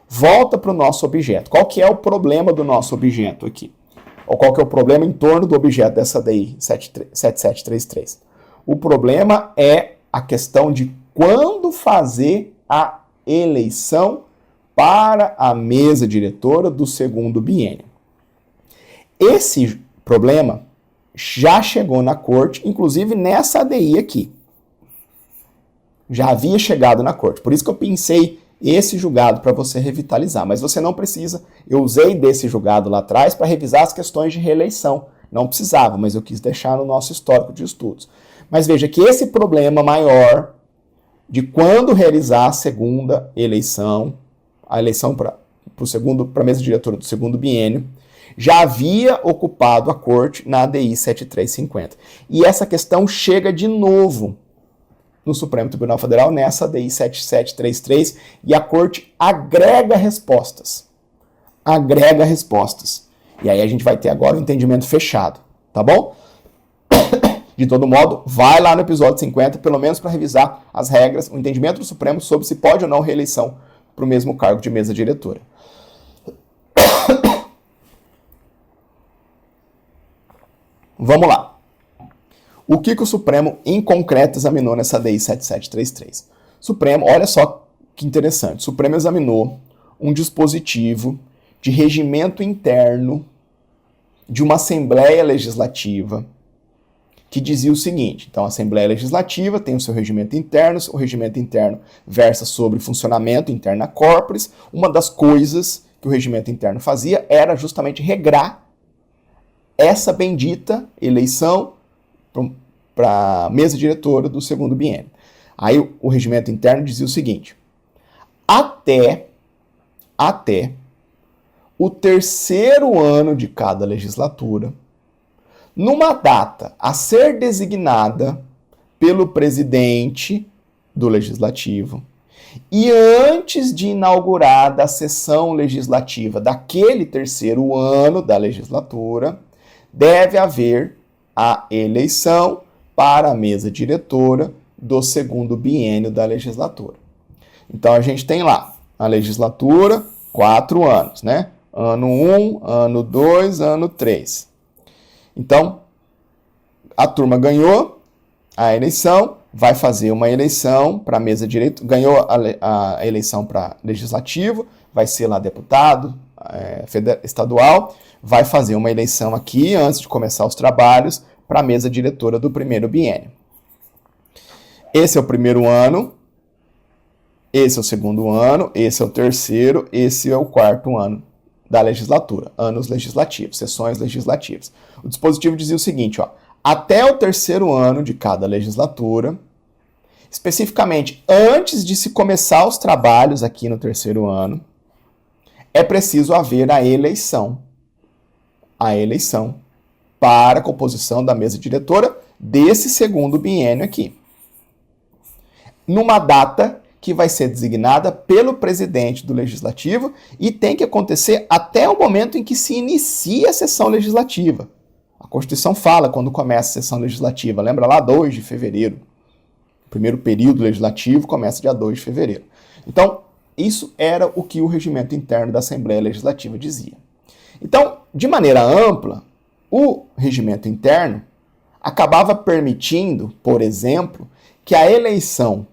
Volta para o nosso objeto. Qual que é o problema do nosso objeto aqui? Ou qual que é o problema em torno do objeto dessa DI 7733? O problema é a questão de quando fazer a eleição para a mesa diretora do segundo biênio. Esse problema já chegou na Corte, inclusive nessa ADI aqui. Já havia chegado na Corte. Por isso que eu pensei esse julgado para você revitalizar. Mas você não precisa. Eu usei desse julgado lá atrás para revisar as questões de reeleição. Não precisava, mas eu quis deixar no nosso histórico de estudos. Mas veja que esse problema maior de quando realizar a segunda eleição, a eleição para a mesa diretora do segundo biênio, já havia ocupado a Corte na ADI 7350. E essa questão chega de novo no Supremo Tribunal Federal, nessa ADI 7733, e a Corte agrega respostas. Agrega respostas. E aí a gente vai ter agora o entendimento fechado, tá bom? De todo modo, vai lá no episódio 50, pelo menos para revisar as regras, o entendimento do Supremo sobre se pode ou não reeleição para o mesmo cargo de mesa diretora. Vamos lá. O que o Supremo, em concreto, examinou nessa ADI 7733? Supremo, olha só que interessante. O Supremo examinou um dispositivo de regimento interno de uma Assembleia Legislativa que dizia o seguinte. Então, a Assembleia Legislativa tem o seu regimento interno, o regimento interno versa sobre funcionamento interna corporis. Uma das coisas que o regimento interno fazia era justamente regrar essa bendita eleição para a mesa diretora do segundo biênio. Aí o regimento interno dizia o seguinte: até o terceiro ano de cada legislatura, numa data a ser designada pelo presidente do legislativo e antes de inaugurada a sessão legislativa daquele terceiro ano da legislatura, deve haver a eleição para a mesa diretora do segundo biênio da legislatura. Então a gente tem lá a legislatura, 4 anos, né? ano 1, ano 2, ano 3. Então, a turma ganhou a eleição, vai fazer uma eleição para a mesa direita, ganhou a eleição para legislativo, vai ser lá deputado estadual, vai fazer uma eleição aqui antes de começar os trabalhos para a mesa diretora do primeiro biênio. Esse é o primeiro ano, esse é o segundo ano, esse é o terceiro, esse é o quarto ano da legislatura, anos legislativos, sessões legislativas. O dispositivo dizia o seguinte, ó, até o terceiro ano de cada legislatura, especificamente antes de se começar os trabalhos aqui no terceiro ano, é preciso haver a eleição para a composição da mesa diretora desse segundo biênio aqui, numa data que vai ser designada pelo presidente do legislativo e tem que acontecer até o momento em que se inicia a sessão legislativa. A Constituição fala quando começa a sessão legislativa, lembra lá, 2 de fevereiro. O primeiro período legislativo começa dia 2 de fevereiro. Então, isso era o que o regimento interno da Assembleia Legislativa dizia. Então, de maneira ampla, o regimento interno acabava permitindo, por exemplo, que a eleição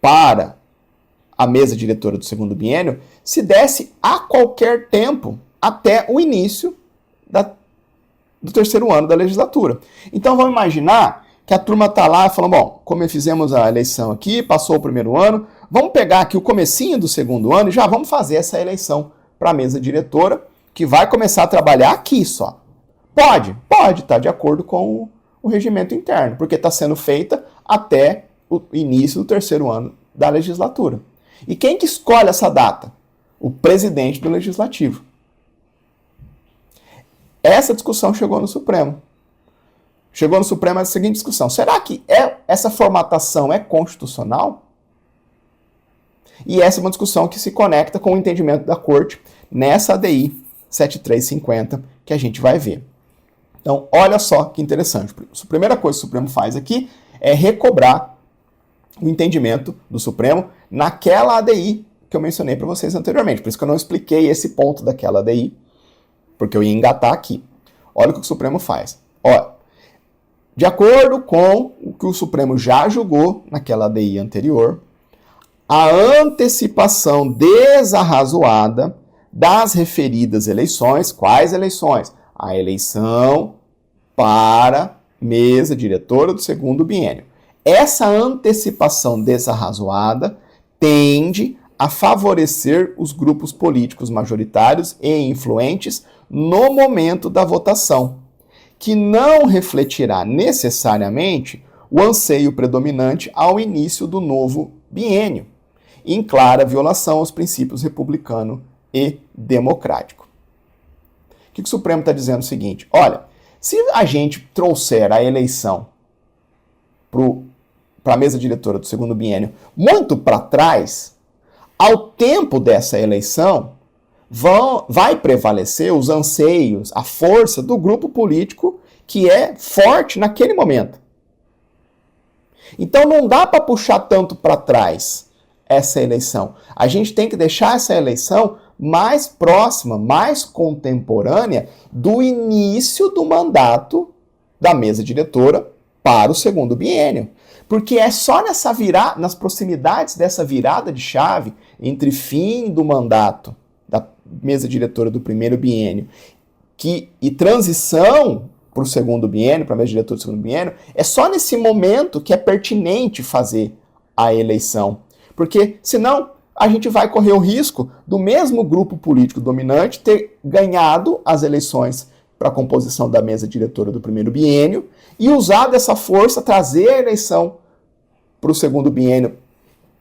para a mesa diretora do segundo biênio se desse a qualquer tempo até o início do terceiro ano da legislatura. Então, vamos imaginar que a turma está lá falando, bom, como fizemos a eleição aqui, passou o primeiro ano, vamos pegar aqui o comecinho do segundo ano e já vamos fazer essa eleição para a mesa diretora, que vai começar a trabalhar aqui só. Pode, tá de acordo com o regimento interno, porque está sendo feita até o início do terceiro ano da legislatura. E quem que escolhe essa data? O presidente do legislativo. Essa discussão chegou no Supremo. Chegou no Supremo a seguinte discussão. Será que essa formatação é constitucional? E essa é uma discussão que se conecta com o entendimento da Corte nessa ADI 7350 que a gente vai ver. Então, olha só que interessante. A primeira coisa que o Supremo faz aqui é recobrar o entendimento do Supremo naquela ADI que eu mencionei para vocês anteriormente. Por isso que eu não expliquei esse ponto daquela ADI, porque eu ia engatar aqui. Olha o que o Supremo faz. Olha, de acordo com o que o Supremo já julgou naquela ADI anterior, a antecipação desarrazoada das referidas eleições, quais eleições? A eleição para mesa diretora do segundo biênio. Essa antecipação desarrazoada tende a favorecer os grupos políticos majoritários e influentes no momento da votação, que não refletirá necessariamente o anseio predominante ao início do novo biênio, em clara violação aos princípios republicano e democrático. O que o Supremo está dizendo? O seguinte, olha, se a gente trouxer a eleição para a mesa diretora do segundo biênio muito para trás, ao tempo dessa eleição, vai prevalecer os anseios, a força do grupo político que é forte naquele momento. Então não dá para puxar tanto para trás essa eleição. A gente tem que deixar essa eleição mais próxima, mais contemporânea do início do mandato da mesa diretora para o segundo biênio. Porque é só nas proximidades dessa virada de chave entre fim do mandato da mesa diretora do primeiro biênio e transição para o segundo biênio, para a mesa diretora do segundo biênio, é só nesse momento que é pertinente fazer a eleição. Porque, senão, a gente vai correr o risco do mesmo grupo político dominante ter ganhado as eleições para a composição da mesa diretora do primeiro biênio e usar dessa força, trazer a eleição para o segundo biênio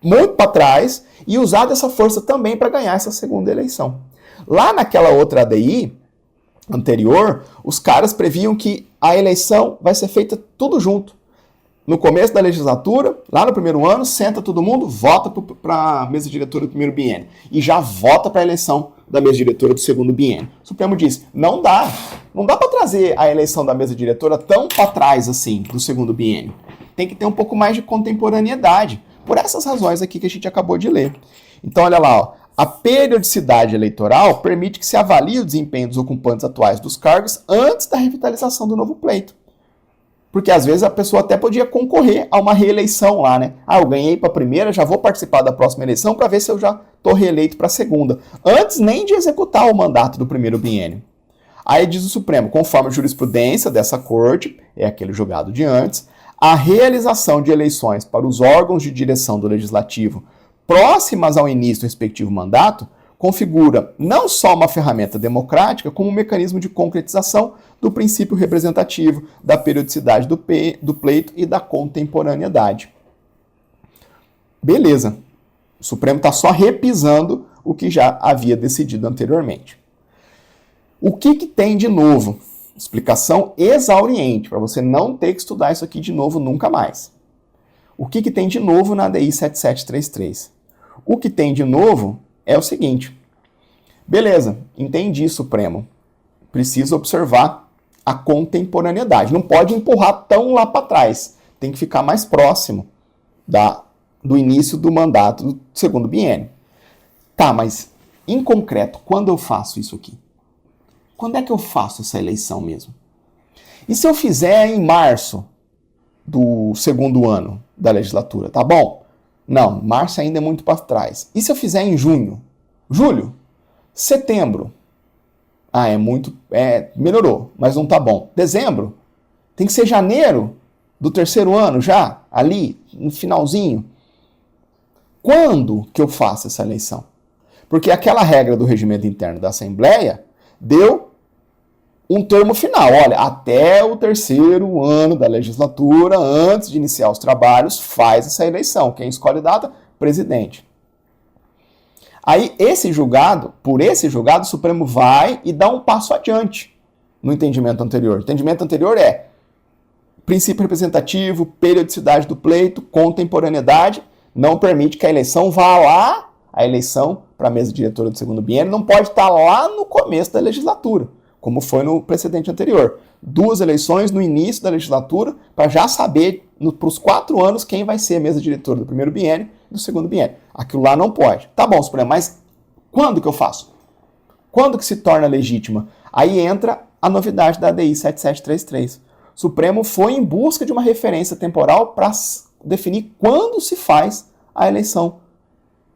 muito para trás e usar dessa força também para ganhar essa segunda eleição. Lá naquela outra ADI anterior, os caras previam que a eleição vai ser feita tudo junto. No começo da legislatura, lá no primeiro ano, senta todo mundo, vota para a mesa diretora do primeiro biênio e já vota para a eleição da mesa diretora do segundo biênio. O Supremo disse, não dá para trazer a eleição da mesa diretora tão para trás assim, do segundo biênio. Tem que ter um pouco mais de contemporaneidade, por essas razões aqui que a gente acabou de ler. Então, olha lá, ó, A periodicidade eleitoral permite que se avalie o desempenho dos ocupantes atuais dos cargos antes da revitalização do novo pleito. Porque às vezes a pessoa até podia concorrer a uma reeleição lá, né? Ah, eu ganhei para a primeira, já vou participar da próxima eleição para ver se eu já estou reeleito para a segunda. Antes nem de executar o mandato do primeiro biênio. Aí diz o Supremo, conforme a jurisprudência dessa corte, é aquele julgado de antes, a realização de eleições para os órgãos de direção do Legislativo próximas ao início do respectivo mandato configura não só uma ferramenta democrática, como um mecanismo de concretização do princípio representativo, da periodicidade do pleito e da contemporaneidade. Beleza. O Supremo está só repisando o que já havia decidido anteriormente. O que tem de novo? Explicação exauriente, para você não ter que estudar isso aqui de novo nunca mais. O que tem de novo na ADI 7733? O que tem de novo é o seguinte. Beleza, entendi, Supremo. Precisa observar a contemporaneidade. Não pode empurrar tão lá para trás. Tem que ficar mais próximo do início do mandato do segundo biênio. Tá, mas em concreto, quando eu faço isso aqui? Quando é que eu faço essa eleição mesmo? E se eu fizer em março do segundo ano da legislatura, tá bom? Não, março ainda é muito para trás. E se eu fizer em junho? Julho? Setembro? Ah, melhorou, mas não tá bom. Dezembro? Tem que ser janeiro do terceiro ano já, ali, no finalzinho. Quando que eu faço essa eleição? Porque aquela regra do regimento interno da Assembleia deu um termo final. Olha, até o terceiro ano da legislatura, antes de iniciar os trabalhos, faz essa eleição. Quem escolhe data? Presidente. Aí, por esse julgado, o Supremo vai e dá um passo adiante no entendimento anterior. O entendimento anterior é princípio representativo, periodicidade do pleito, contemporaneidade, não permite que a eleição vá lá, a eleição para a mesa diretora do segundo biênio não pode estar lá no começo da legislatura, como foi no precedente anterior. 2 eleições no início da legislatura, para já saber, para os 4 anos, quem vai ser a mesa diretora do primeiro biênio e do segundo biênio. Aquilo lá não pode. Tá bom, Supremo, mas quando que eu faço? Quando que se torna legítima? Aí entra a novidade da ADI 7733. O Supremo foi em busca de uma referência temporal para definir quando se faz a eleição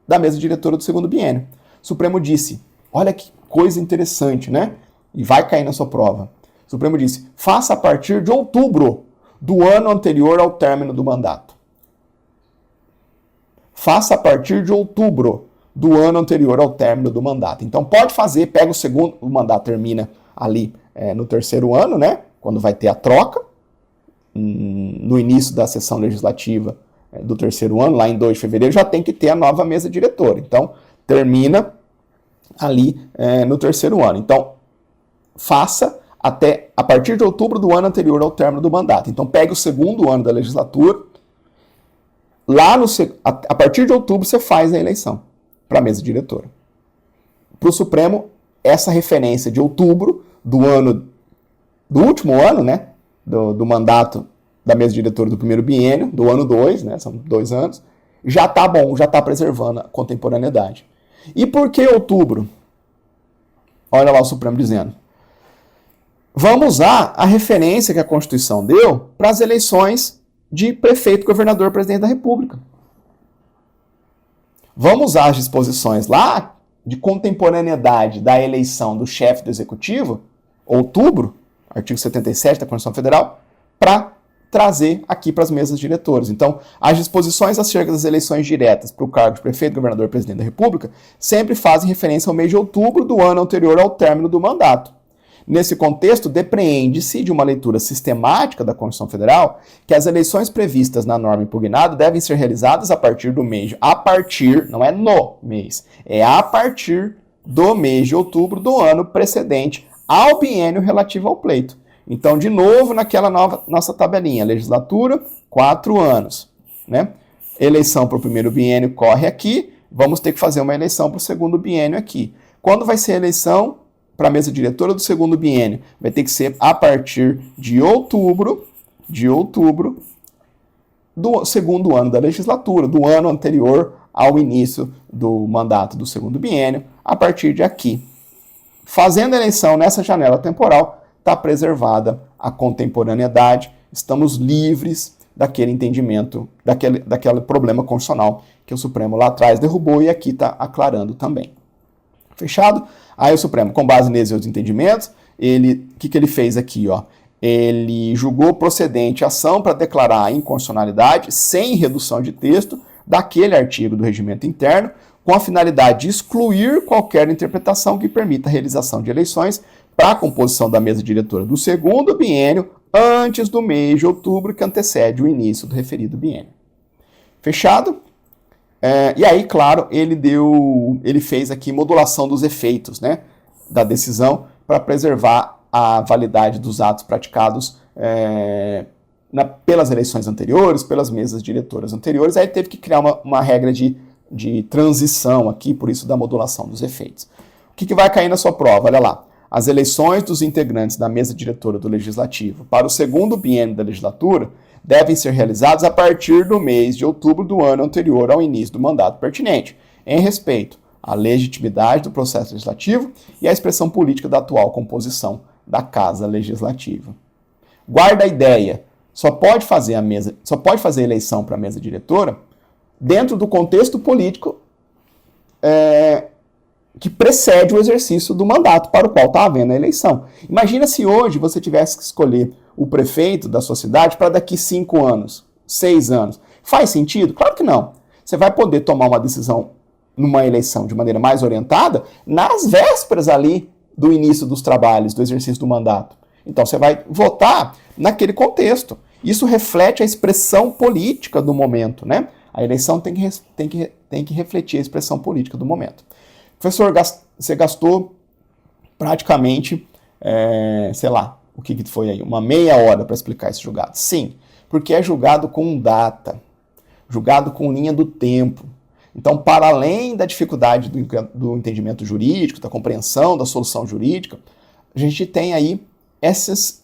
da mesa diretora do segundo biênio. O Supremo disse, olha que coisa interessante, né? E vai cair na sua prova. O Supremo disse, faça a partir de outubro do ano anterior ao término do mandato. Faça a partir de outubro do ano anterior ao término do mandato. Então pode fazer, pega o mandato termina ali no terceiro ano, né? Quando vai ter a troca, no início da sessão legislativa do terceiro ano, lá em 2 de fevereiro, já tem que ter a nova mesa diretora. Então, termina ali no terceiro ano. Então, faça a partir de outubro do ano anterior ao término do mandato. Então, pegue o segundo ano da legislatura, a partir de outubro você faz a eleição para a mesa diretora. Para o Supremo, essa referência de outubro do último ano, né, do mandato da mesa diretora do primeiro biênio, do ano 2, né, são 2 anos, já está bom, já está preservando a contemporaneidade. E por que outubro? Olha lá o Supremo dizendo. Vamos usar a referência que a Constituição deu para as eleições de prefeito, governador, presidente da República. Vamos usar as disposições lá de contemporaneidade da eleição do chefe do Executivo, outubro, artigo 77 da Constituição Federal, para trazer aqui para as mesas diretoras. Então, as disposições acerca das eleições diretas para o cargo de prefeito, governador e presidente da República sempre fazem referência ao mês de outubro do ano anterior ao término do mandato. Nesse contexto, depreende-se de uma leitura sistemática da Constituição Federal que as eleições previstas na norma impugnada devem ser realizadas a partir do mês, não é no mês, é a partir do mês de outubro do ano precedente ao biênio relativo ao pleito. Então, de novo, naquela nossa tabelinha, legislatura, 4 anos, né? Eleição para o primeiro biênio corre aqui, vamos ter que fazer uma eleição para o segundo biênio aqui. Quando vai ser a eleição para a mesa diretora do segundo biênio? Vai ter que ser a partir de outubro do segundo ano da legislatura, do ano anterior ao início do mandato do segundo biênio, a partir de aqui. Fazendo a eleição nessa janela temporal, está preservada a contemporaneidade, estamos livres daquele entendimento, daquele problema constitucional que o Supremo lá atrás derrubou e aqui está aclarando também. Fechado? Aí o Supremo, com base nesses outros entendimentos, o que ele fez aqui? Ó? Ele julgou procedente a ação para declarar a inconstitucionalidade sem redução de texto daquele artigo do regimento interno, com a finalidade de excluir qualquer interpretação que permita a realização de eleições para a composição da mesa diretora do segundo biênio antes do mês de outubro que antecede o início do referido biênio. Fechado? E aí, claro, ele fez aqui modulação dos efeitos, né, da decisão para preservar a validade dos atos praticados pelas eleições anteriores, pelas mesas diretoras anteriores. Aí teve que criar uma regra de transição aqui, por isso da modulação dos efeitos. O que vai cair na sua prova? Olha lá. As eleições dos integrantes da mesa diretora do Legislativo para o segundo biênio da legislatura devem ser realizadas a partir do mês de outubro do ano anterior ao início do mandato pertinente, em respeito à legitimidade do processo legislativo e à expressão política da atual composição da Casa Legislativa. Guarda a ideia, só pode fazer a eleição para a mesa diretora dentro do contexto político que precede o exercício do mandato para o qual está havendo a eleição. Imagina se hoje você tivesse que escolher o prefeito da sua cidade para daqui 5 anos, 6 anos. Faz sentido? Claro que não. Você vai poder tomar uma decisão numa eleição de maneira mais orientada nas vésperas ali do início dos trabalhos, do exercício do mandato. Então você vai votar naquele contexto. Isso reflete a expressão política do momento, né? A eleição tem que refletir a expressão política do momento. Professor, você gastou praticamente, sei lá, o que foi aí? Uma meia hora para explicar esse julgado. Sim, porque é julgado com data, julgado com linha do tempo. Então, para além da dificuldade do entendimento jurídico, da compreensão da solução jurídica, a gente tem aí essas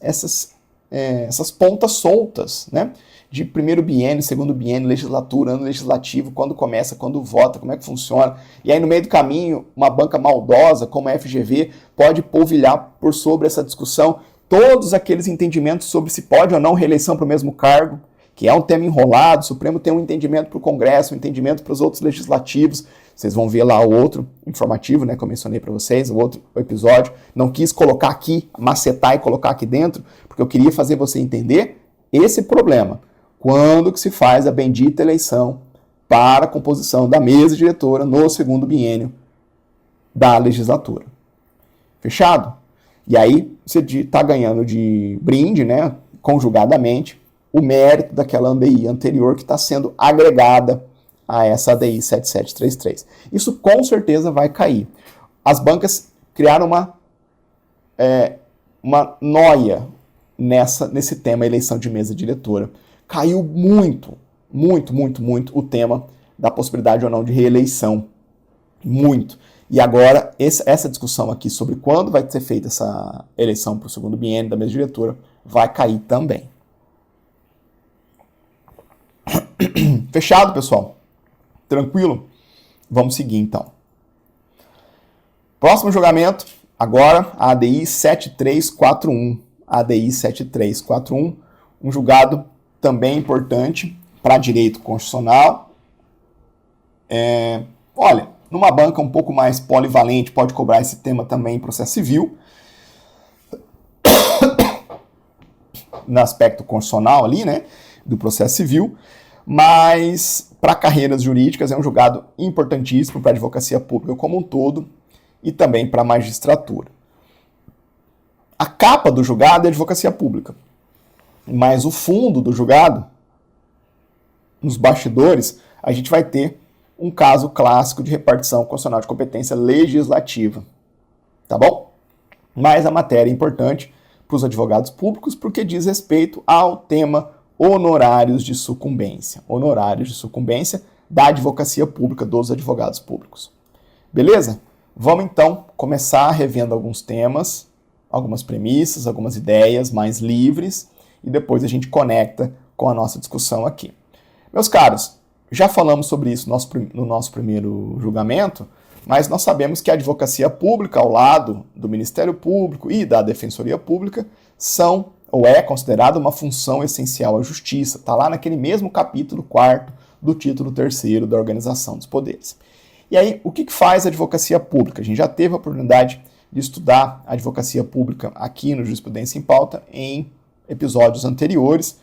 pontas soltas, né? De primeiro biênio, segundo biênio, legislatura, ano legislativo, quando começa, quando vota, como é que funciona. E aí, no meio do caminho, uma banca maldosa, como a FGV, pode polvilhar por sobre essa discussão todos aqueles entendimentos sobre se pode ou não reeleição para o mesmo cargo, que é um tema enrolado. O Supremo tem um entendimento para o Congresso, um entendimento para os outros legislativos. Vocês vão ver lá o outro informativo, né, que eu mencionei para vocês, o outro episódio. Não quis colocar aqui, macetar e colocar aqui dentro, porque eu queria fazer você entender esse problema. Quando que se faz a bendita eleição para a composição da mesa diretora no segundo biênio da legislatura. Fechado? E aí você está ganhando de brinde, né, conjugadamente, o mérito daquela ADI anterior que está sendo agregada a essa ADI 7733. Isso com certeza vai cair. As bancas criaram uma noia nesse tema eleição de mesa diretora. Caiu muito o tema da possibilidade ou não de reeleição. Muito. E agora, essa discussão aqui sobre quando vai ser feita essa eleição para o segundo biênio da mesa diretora vai cair também. Fechado, pessoal? Tranquilo? Vamos seguir, então. Próximo julgamento, agora, a ADI 7341. ADI 7341, um julgado também importante para direito constitucional. Olha, numa banca um pouco mais polivalente, pode cobrar esse tema também em processo civil. No aspecto constitucional ali, né, do processo civil. Mas para carreiras jurídicas é um julgado importantíssimo para a advocacia pública como um todo e também para a magistratura. A capa do julgado é a advocacia pública, mas o fundo do julgado, nos bastidores, a gente vai ter um caso clássico de repartição constitucional de competência legislativa, tá bom? Mas a matéria é importante para os advogados públicos porque diz respeito ao tema honorários de sucumbência. Honorários de sucumbência da advocacia pública, dos advogados públicos. Beleza? Vamos então começar revendo alguns temas, algumas premissas, algumas ideias mais livres e depois a gente conecta com a nossa discussão aqui. Meus caros, Já falamos sobre isso no nosso primeiro julgamento, mas nós sabemos que a advocacia pública, ao lado do Ministério Público e da Defensoria Pública, são ou é considerada uma função essencial à justiça. Está lá naquele mesmo capítulo 4º do título 3º da Organização dos Poderes. E aí, o que faz a advocacia pública? A gente já teve a oportunidade de estudar a advocacia pública aqui no Jurisprudência em Pauta em episódios anteriores,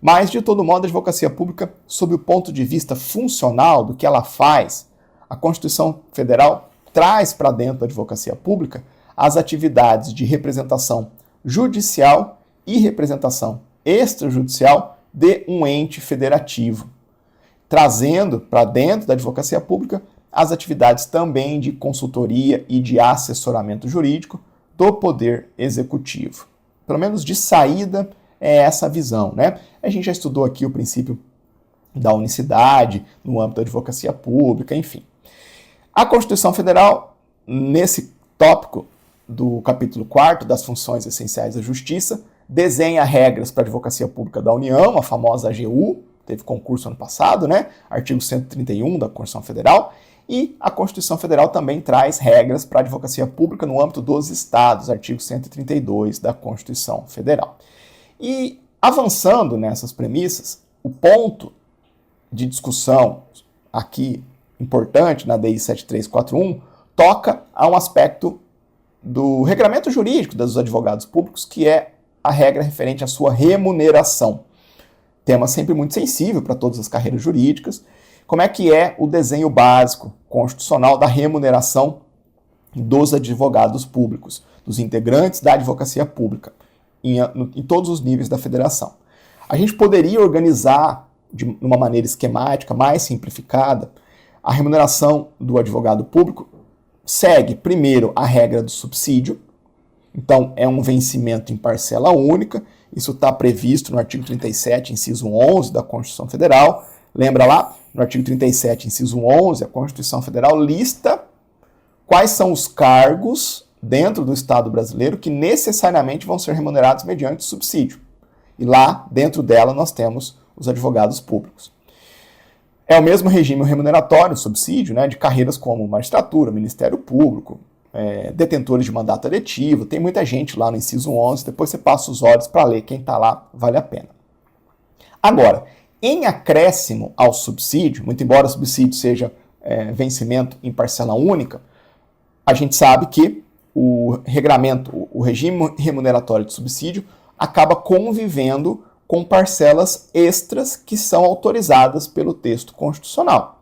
mas, de todo modo, a advocacia pública, sob o ponto de vista funcional do que ela faz, a Constituição Federal traz para dentro da advocacia pública as atividades de representação judicial e representação extrajudicial de um ente federativo, trazendo para dentro da advocacia pública as atividades também de consultoria e de assessoramento jurídico do Poder Executivo. Pelo menos de saída é essa a visão, né? A gente já estudou aqui o princípio da unicidade no âmbito da advocacia pública, enfim. A Constituição Federal, nesse tópico do capítulo 4º das funções essenciais da justiça, desenha regras para a advocacia pública da União, a famosa AGU, teve concurso ano passado, né? Artigo 131 da Constituição Federal, e a Constituição Federal também traz regras para a advocacia pública no âmbito dos estados, artigo 132 da Constituição Federal. E avançando nessas premissas, o ponto de discussão aqui importante na DI 7341 toca a um aspecto do regramento jurídico dos advogados públicos, que é a regra referente à sua remuneração. Tema sempre muito sensível para todas as carreiras jurídicas. Como é que é o desenho básico constitucional da remuneração dos advogados públicos, dos integrantes da advocacia pública, em todos os níveis da federação? A gente poderia organizar de uma maneira esquemática, mais simplificada, a remuneração do advogado público segue, primeiro, a regra do subsídio. Então, é um vencimento em parcela única. Isso está previsto no artigo 37, inciso 11 da Constituição Federal. Lembra lá? No artigo 37, inciso 11, a Constituição Federal lista quais são os cargos dentro do Estado brasileiro que necessariamente vão ser remunerados mediante subsídio. E lá, dentro dela, nós temos os advogados públicos. É o mesmo regime remuneratório, subsídio, né, de carreiras como magistratura, Ministério Público, detentores de mandato eletivo. Tem muita gente lá no inciso 11, depois você passa os olhos para ler, quem está lá vale a pena. Agora, em acréscimo ao subsídio, muito embora o subsídio seja vencimento em parcela única, a gente sabe que o regime remuneratório de subsídio acaba convivendo com parcelas extras que são autorizadas pelo texto constitucional.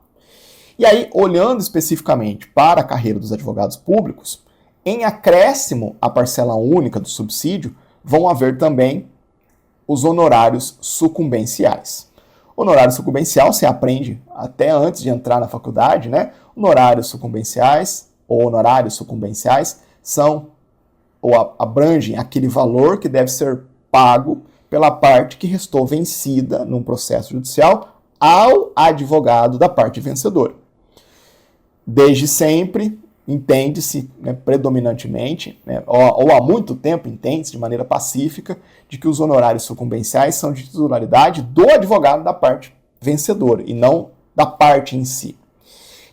E aí, olhando especificamente para a carreira dos advogados públicos, em acréscimo à parcela única do subsídio, vão haver também os honorários sucumbenciais. Honorário sucumbencial você aprende até antes de entrar na faculdade, né? Honorários sucumbenciais são ou abrangem aquele valor que deve ser pago pela parte que restou vencida num processo judicial ao advogado da parte vencedora. Desde sempre, entende-se, né, predominantemente, né, ou há muito tempo entende-se de maneira pacífica, de que os honorários sucumbenciais são de titularidade do advogado da parte vencedora e não da parte em si.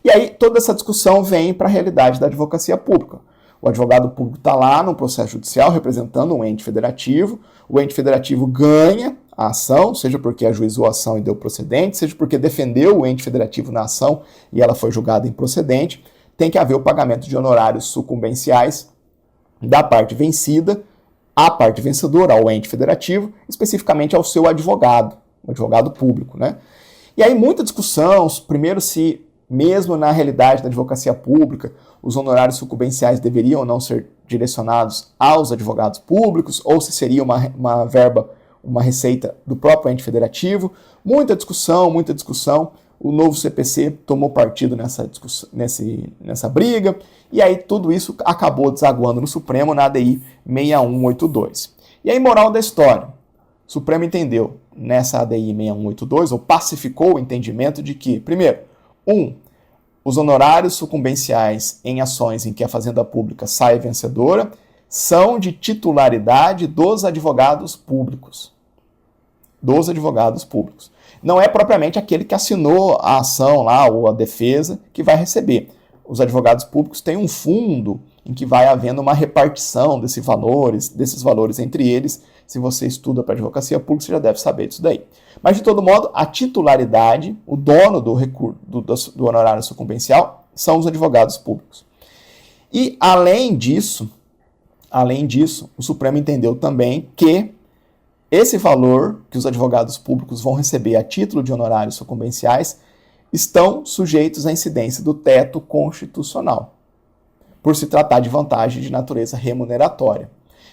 E aí toda essa discussão vem para a realidade da advocacia pública. O advogado público está lá no processo judicial representando um ente federativo, o ente federativo ganha a ação, seja porque ajuizou a ação e deu procedente, seja porque defendeu o ente federativo na ação e ela foi julgada improcedente, tem que haver o pagamento de honorários sucumbenciais da parte vencida à parte vencedora, ao ente federativo, especificamente ao seu advogado, o advogado público, né? E aí muita discussão, primeiro se, mesmo na realidade da advocacia pública, os honorários sucumbenciais deveriam ou não ser direcionados aos advogados públicos, ou se seria uma verba, uma receita do próprio ente federativo. Muita discussão. O novo CPC tomou partido nessa briga, e aí tudo isso acabou desaguando no Supremo na ADI 6182. E aí, moral da história, o Supremo entendeu nessa ADI 6182, ou pacificou o entendimento de que, primeiro, os honorários sucumbenciais em ações em que a Fazenda Pública sai vencedora são de titularidade dos advogados públicos. não é propriamente aquele que assinou a ação lá, ou a defesa, que vai receber. Os advogados públicos têm um fundo em que vai havendo uma repartição desses valores entre eles. Se você estuda para advocacia pública, você já deve saber disso daí. Mas, de todo modo, a titularidade, o dono do honorário sucumbencial, são os advogados públicos. E, além disso, o Supremo entendeu também que esse valor que os advogados públicos vão receber a título de honorários sucumbenciais estão sujeitos à incidência do teto constitucional, por se tratar de vantagem de natureza remuneratória.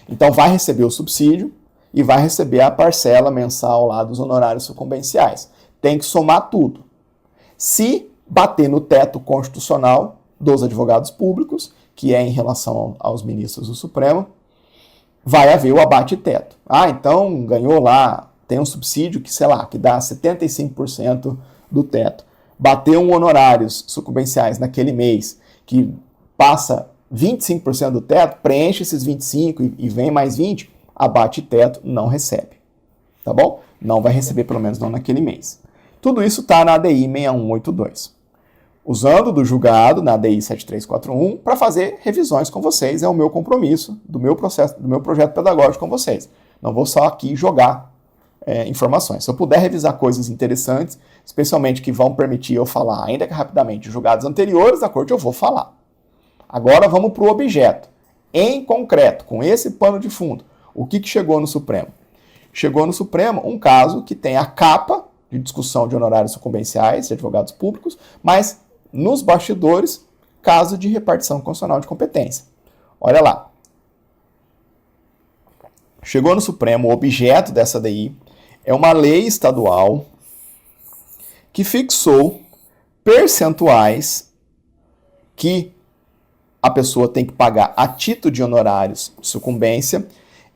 Então, vai receber o subsídio e vai receber a parcela mensal lá dos honorários sucumbenciais. Tem que somar tudo. Se bater no teto constitucional dos advogados públicos, que é em relação aos ministros do Supremo, vai haver o abate-teto. Então ganhou lá, tem um subsídio que, sei lá, que dá 75% do teto. Bateu um honorários sucumbenciais naquele mês que passa 25% do teto, preenche esses 25% e vem mais 20%, abate-teto, não recebe. Tá bom? Não vai receber, pelo menos não naquele mês. Tudo isso está na ADI 6182. Usando do julgado na ADI 7341 para fazer revisões com vocês, é o meu compromisso, do meu projeto pedagógico com vocês. Não vou só aqui jogar informações. Se eu puder revisar coisas interessantes, especialmente que vão permitir eu falar, ainda que rapidamente, julgados anteriores da corte, eu vou falar. Agora vamos para o objeto. Em concreto, com esse pano de fundo, o que chegou no Supremo? Chegou no Supremo um caso que tem a capa de discussão de honorários sucumbenciais de advogados públicos, mas nos bastidores, caso de repartição constitucional de competência. Olha lá. Chegou no Supremo, o objeto dessa ADI é uma lei estadual que fixou percentuais que a pessoa tem que pagar a título de honorários de sucumbência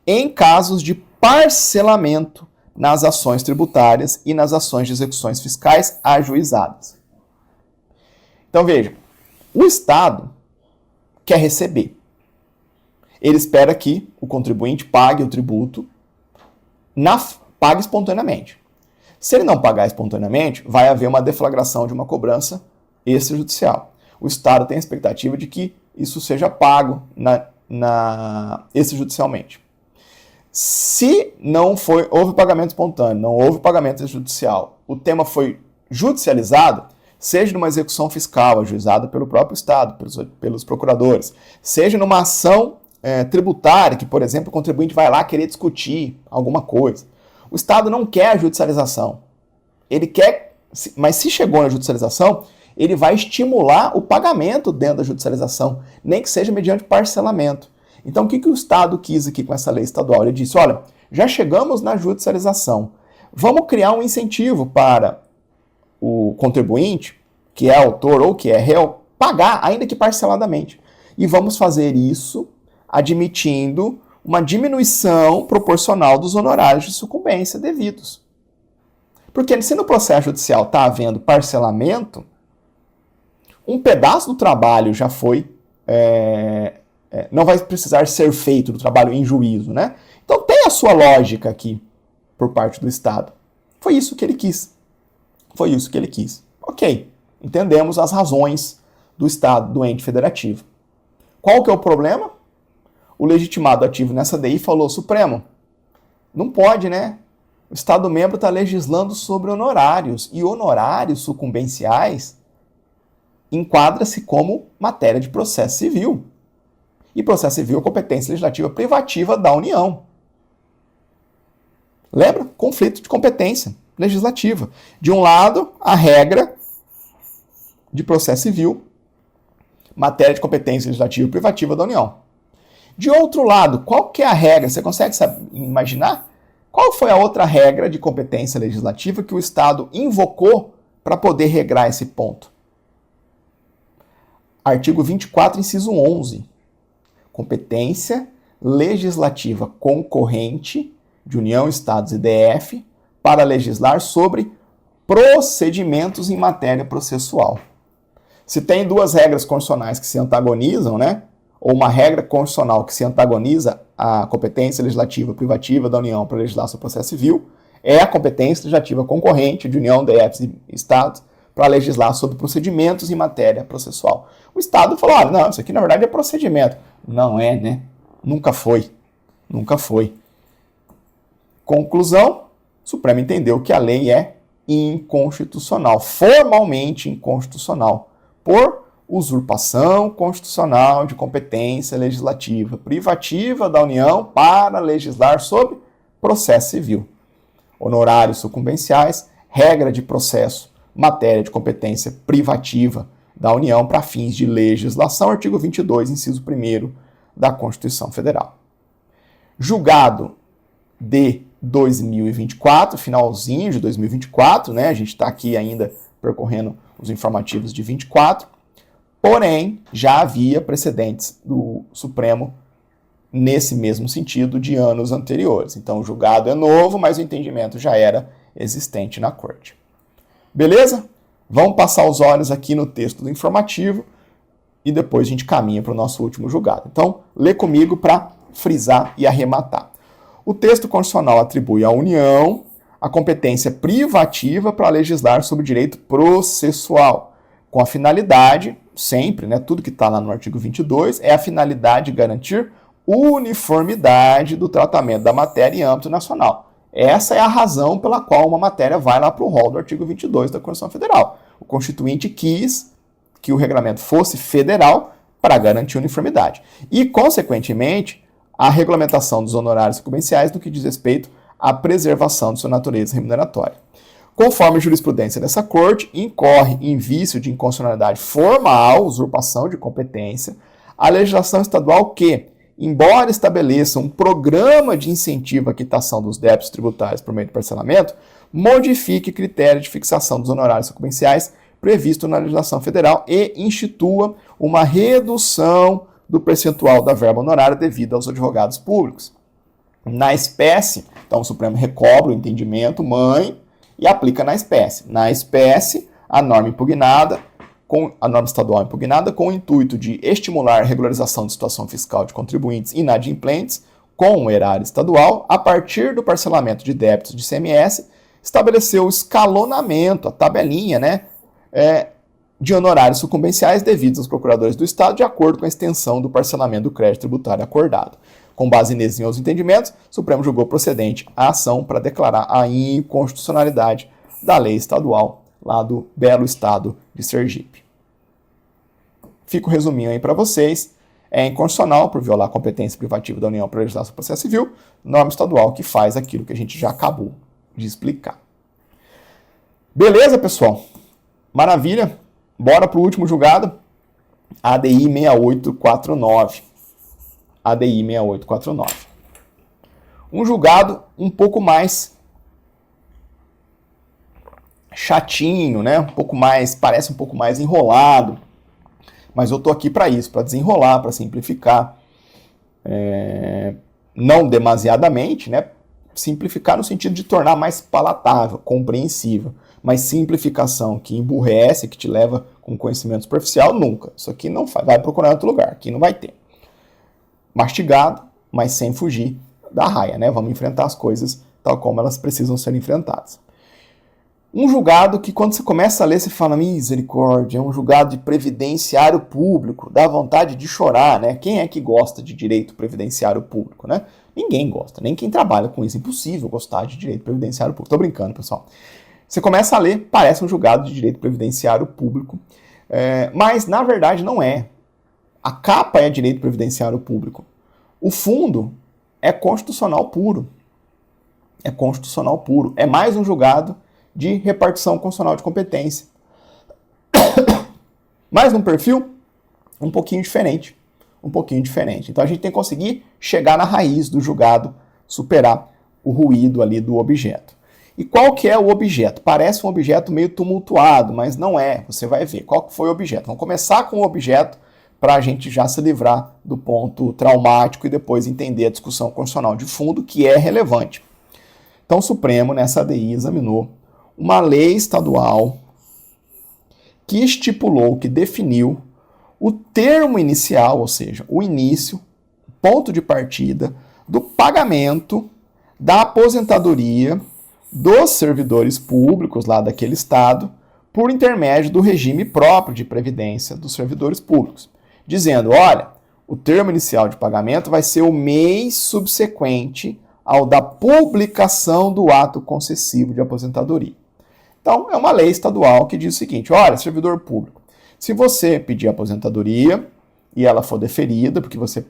em casos de parcelamento nas ações tributárias e nas ações de execuções fiscais ajuizadas. Então veja, o Estado quer receber. Ele espera que o contribuinte pague o tributo, pague espontaneamente. Se ele não pagar espontaneamente, vai haver uma deflagração de uma cobrança extrajudicial. O Estado tem a expectativa de que isso seja pago extrajudicialmente. Se não houve pagamento espontâneo, não houve pagamento extrajudicial, o tema foi judicializado, seja numa execução fiscal ajuizada pelo próprio Estado, pelos procuradores, seja numa ação tributária, que, por exemplo, o contribuinte vai lá querer discutir alguma coisa. O Estado não quer a judicialização. Ele quer, mas se chegou na judicialização, ele vai estimular o pagamento dentro da judicialização, nem que seja mediante parcelamento. Então, o que o Estado quis aqui com essa lei estadual? Ele disse, olha, já chegamos na judicialização, vamos criar um incentivo para o contribuinte, que é autor ou que é réu, pagar, ainda que parceladamente. E vamos fazer isso admitindo uma diminuição proporcional dos honorários de sucumbência devidos. Porque se no processo judicial está havendo parcelamento, um pedaço do trabalho já foi, não vai precisar ser feito do trabalho em juízo, né? Então tem a sua lógica aqui por parte do Estado. Foi isso que ele quis. Ok, entendemos as razões do Estado, do ente federativo. Qual que é o problema? O legitimado ativo nessa DI falou, Supremo, não pode, né? O Estado membro está legislando sobre honorários, e honorários sucumbenciais enquadra-se como matéria de processo civil. E processo civil é competência legislativa privativa da União. Lembra? Conflito de competência legislativa. De um lado, a regra de processo civil, matéria de competência legislativa privativa da União. De outro lado, qual que é a regra? Você consegue imaginar? Qual foi a outra regra de competência legislativa que o Estado invocou para poder regrar esse ponto? Artigo 24, inciso 11. Competência legislativa concorrente de União, Estados e DF para legislar sobre procedimentos em matéria processual. Se tem duas regras constitucionais que se antagonizam, né? Ou uma regra constitucional que se antagoniza à competência legislativa privativa da União para legislar sobre o processo civil, é a competência legislativa concorrente de União, DFs e Estados para legislar sobre procedimentos em matéria processual. O Estado falou, olha, não, isso aqui na verdade é procedimento. Não é, né? Nunca foi. Nunca foi. Conclusão, o Supremo entendeu que a lei é inconstitucional, formalmente inconstitucional, por usurpação constitucional de competência legislativa privativa da União para legislar sobre processo civil. Honorários sucumbenciais, regra de processo, matéria de competência privativa da União para fins de legislação, artigo 22, inciso 1º da Constituição Federal. Julgado de 2024, finalzinho de 2024, né? A gente está aqui ainda percorrendo os informativos de 24, porém, já havia precedentes do Supremo nesse mesmo sentido de anos anteriores. Então, o julgado é novo, mas o entendimento já era existente na Corte. Beleza? Vamos passar os olhos aqui no texto do informativo e depois a gente caminha para o nosso último julgado. Então, lê comigo para frisar e arrematar. O texto constitucional atribui à União a competência privativa para legislar sobre direito processual, com a finalidade, sempre, né, tudo que está lá no artigo 22, é a finalidade de garantir uniformidade do tratamento da matéria em âmbito nacional. Essa é a razão pela qual uma matéria vai lá para o rol do artigo 22 da Constituição Federal. O Constituinte quis que o regulamento fosse federal para garantir uniformidade. E, consequentemente, a regulamentação dos honorários sucumbenciais no que diz respeito à preservação de sua natureza remuneratória. Conforme a jurisprudência dessa Corte, incorre em vício de inconstitucionalidade formal, usurpação de competência, a legislação estadual que, embora estabeleça um programa de incentivo à quitação dos débitos tributários por meio de parcelamento, modifique critério de fixação dos honorários sucumbenciais previsto na legislação federal e institua uma redução do percentual da verba honorária devida aos advogados públicos. Na espécie, então o Supremo recobra o entendimento mãe e aplica na espécie. Na espécie, a norma estadual impugnada com o intuito de estimular a regularização de situação fiscal de contribuintes inadimplentes com o erário estadual, a partir do parcelamento de débitos de ICMS, estabeleceu o escalonamento, a tabelinha, né, de honorários sucumbenciais devidos aos procuradores do Estado, de acordo com a extensão do parcelamento do crédito tributário acordado. Com base nesses e outros entendimentos, o Supremo julgou procedente a ação para declarar a inconstitucionalidade da lei estadual lá do belo estado de Sergipe. Fica o resuminho aí para vocês. É inconstitucional por violar a competência privativa da União para legislar sobre o processo civil, norma estadual que faz aquilo que a gente já acabou de explicar. Beleza, pessoal? Maravilha. Bora para o último julgado. ADI 6849. ADI 6849. Um julgado um pouco mais chatinho, né? Parece um pouco mais enrolado. Mas eu tô aqui para isso, para desenrolar, para simplificar. Não demasiadamente, né? Simplificar no sentido de tornar mais palatável, compreensível. Mas simplificação que emburrece, que te leva com conhecimento superficial, nunca. Isso aqui não faz. Vai procurar em outro lugar, aqui não vai ter. Mastigado, mas sem fugir da raia, né? Vamos enfrentar as coisas tal como elas precisam ser enfrentadas. Um julgado que quando você começa a ler, você fala, misericórdia, é um julgado de previdenciário público, dá vontade de chorar, né? Quem é que gosta de direito previdenciário público, né? Ninguém gosta, nem quem trabalha com isso. É impossível gostar de direito previdenciário público. Tô brincando, pessoal. Você começa a ler, parece um julgado de direito previdenciário público, mas na verdade não é. A capa é direito previdenciário público. O fundo é constitucional puro. É constitucional puro. É mais um julgado de repartição constitucional de competência. Mas num perfil um pouquinho diferente. Um pouquinho diferente. Então a gente tem que conseguir chegar na raiz do julgado, superar o ruído ali do objeto. E qual que é o objeto? Parece um objeto meio tumultuado, mas não é. Você vai ver qual que foi o objeto. Vamos começar com o objeto para a gente já se livrar do ponto traumático e depois entender a discussão constitucional de fundo, que é relevante. Então o Supremo, nessa ADI, examinou uma lei estadual que estipulou, que definiu o termo inicial, ou seja, o início, ponto de partida do pagamento da aposentadoria dos servidores públicos lá daquele estado por intermédio do regime próprio de previdência dos servidores públicos, dizendo, olha, o termo inicial de pagamento vai ser o mês subsequente ao da publicação do ato concessivo de aposentadoria. Então, é uma lei estadual que diz o seguinte, olha, servidor público, se você pedir aposentadoria e ela for deferida, porque você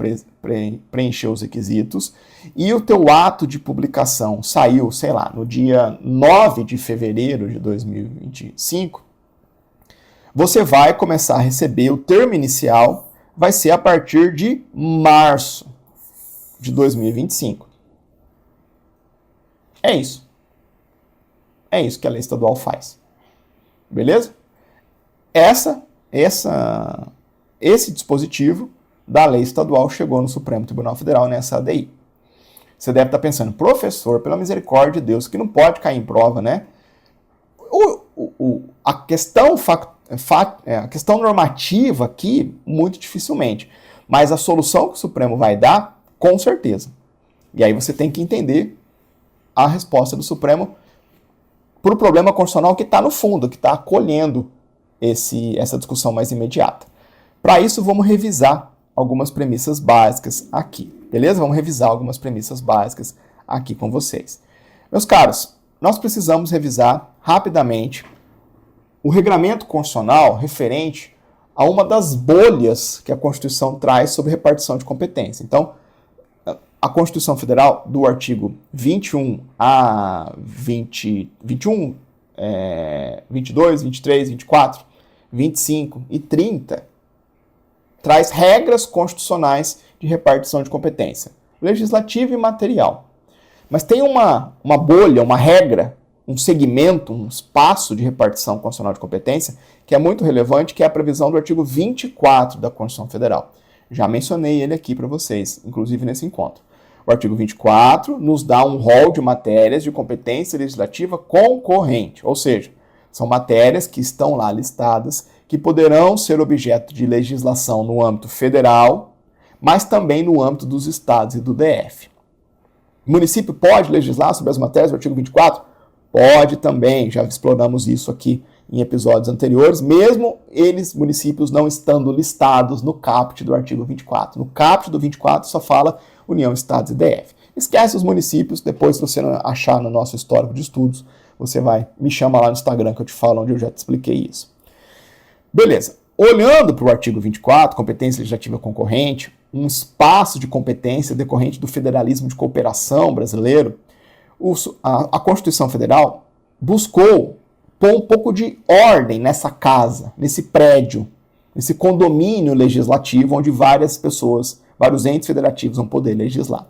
preencheu os requisitos, e o teu ato de publicação saiu, sei lá, no dia 9 de fevereiro de 2025, você vai começar a receber o termo inicial, vai ser a partir de março de 2025. É isso. É isso que a lei estadual faz. Beleza? Esse dispositivo da lei estadual chegou no Supremo Tribunal Federal nessa ADI. Você deve estar pensando, professor, pela misericórdia de Deus, que não pode cair em prova, né? A questão normativa aqui, muito dificilmente. Mas a solução que o Supremo vai dar, com certeza. E aí você tem que entender a resposta do Supremo para o problema constitucional que está no fundo, que está acolhendo essa discussão mais imediata. Para isso, vamos revisar algumas premissas básicas aqui, beleza? Vamos revisar algumas premissas básicas aqui com vocês. Meus caros, nós precisamos revisar rapidamente o regramento constitucional referente a uma das bolhas que a Constituição traz sobre repartição de competência. Então, a Constituição Federal, do artigo 21 a 21, 22, 23, 24, 25 e 30, traz regras constitucionais de repartição de competência, legislativa e material. Mas tem uma bolha, uma regra, um segmento, um espaço de repartição constitucional de competência que é muito relevante, que é a previsão do artigo 24 da Constituição Federal. Já mencionei ele aqui para vocês, inclusive nesse encontro. O artigo 24 nos dá um rol de matérias de competência legislativa concorrente, ou seja, são matérias que estão lá listadas, que poderão ser objeto de legislação no âmbito federal, mas também no âmbito dos estados e do DF. O município pode legislar sobre as matérias do artigo 24? Pode também, já exploramos isso aqui em episódios anteriores, mesmo municípios não estando listados no caput do artigo 24. No caput do 24 só fala União, Estados e DF. Esquece os municípios, depois se você achar no nosso histórico de estudos, você me chama lá no Instagram que eu te falo onde eu já te expliquei isso. Beleza. Olhando para o artigo 24, competência legislativa concorrente, um espaço de competência decorrente do federalismo de cooperação brasileiro, a Constituição Federal buscou pôr um pouco de ordem nessa casa, nesse prédio, nesse condomínio legislativo onde várias pessoas, vários entes federativos vão poder legislar.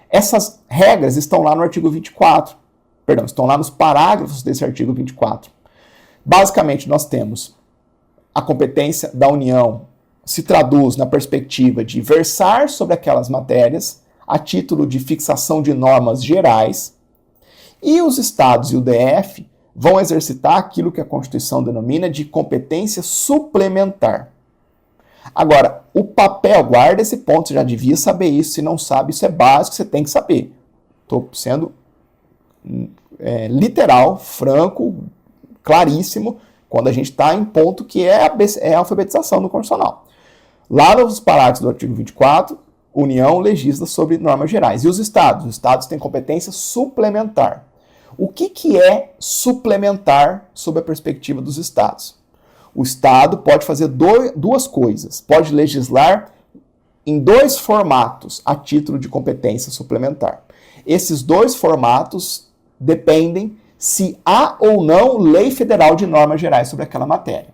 Essas regras estão lá no artigo 24, estão lá nos parágrafos desse artigo 24. Basicamente, nós temos a competência da União se traduz na perspectiva de versar sobre aquelas matérias a título de fixação de normas gerais, e os estados e o DF vão exercitar aquilo que a Constituição denomina de competência suplementar. Agora, o papel, guarda esse ponto, você já devia saber isso, se não sabe, isso é básico, você tem que saber. Estou sendo literal, franco, claríssimo, quando a gente está em ponto que é a alfabetização do constitucional. Lá nos parágrafos do artigo 24, a União legisla sobre normas gerais. E os estados? Os estados têm competência suplementar. O que é suplementar sob a perspectiva dos estados? O estado pode fazer duas coisas. Pode legislar em dois formatos a título de competência suplementar. Esses dois formatos dependem se há ou não lei federal de normas gerais sobre aquela matéria.